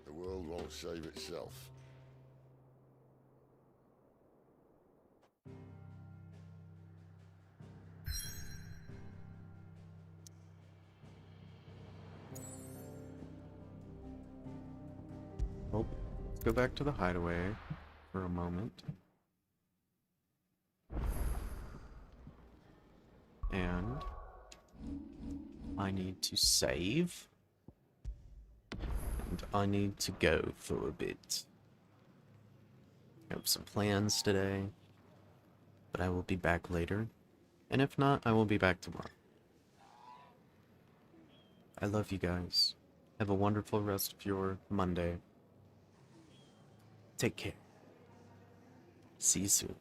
The world won't save itself. Well, let's go back to the hideaway for a moment. And I need to save. And I need to go for a bit. I have some plans today, but I will be back later. And if not, I will be back tomorrow. I love you guys. Have a wonderful rest of your Monday. Take care. See you soon.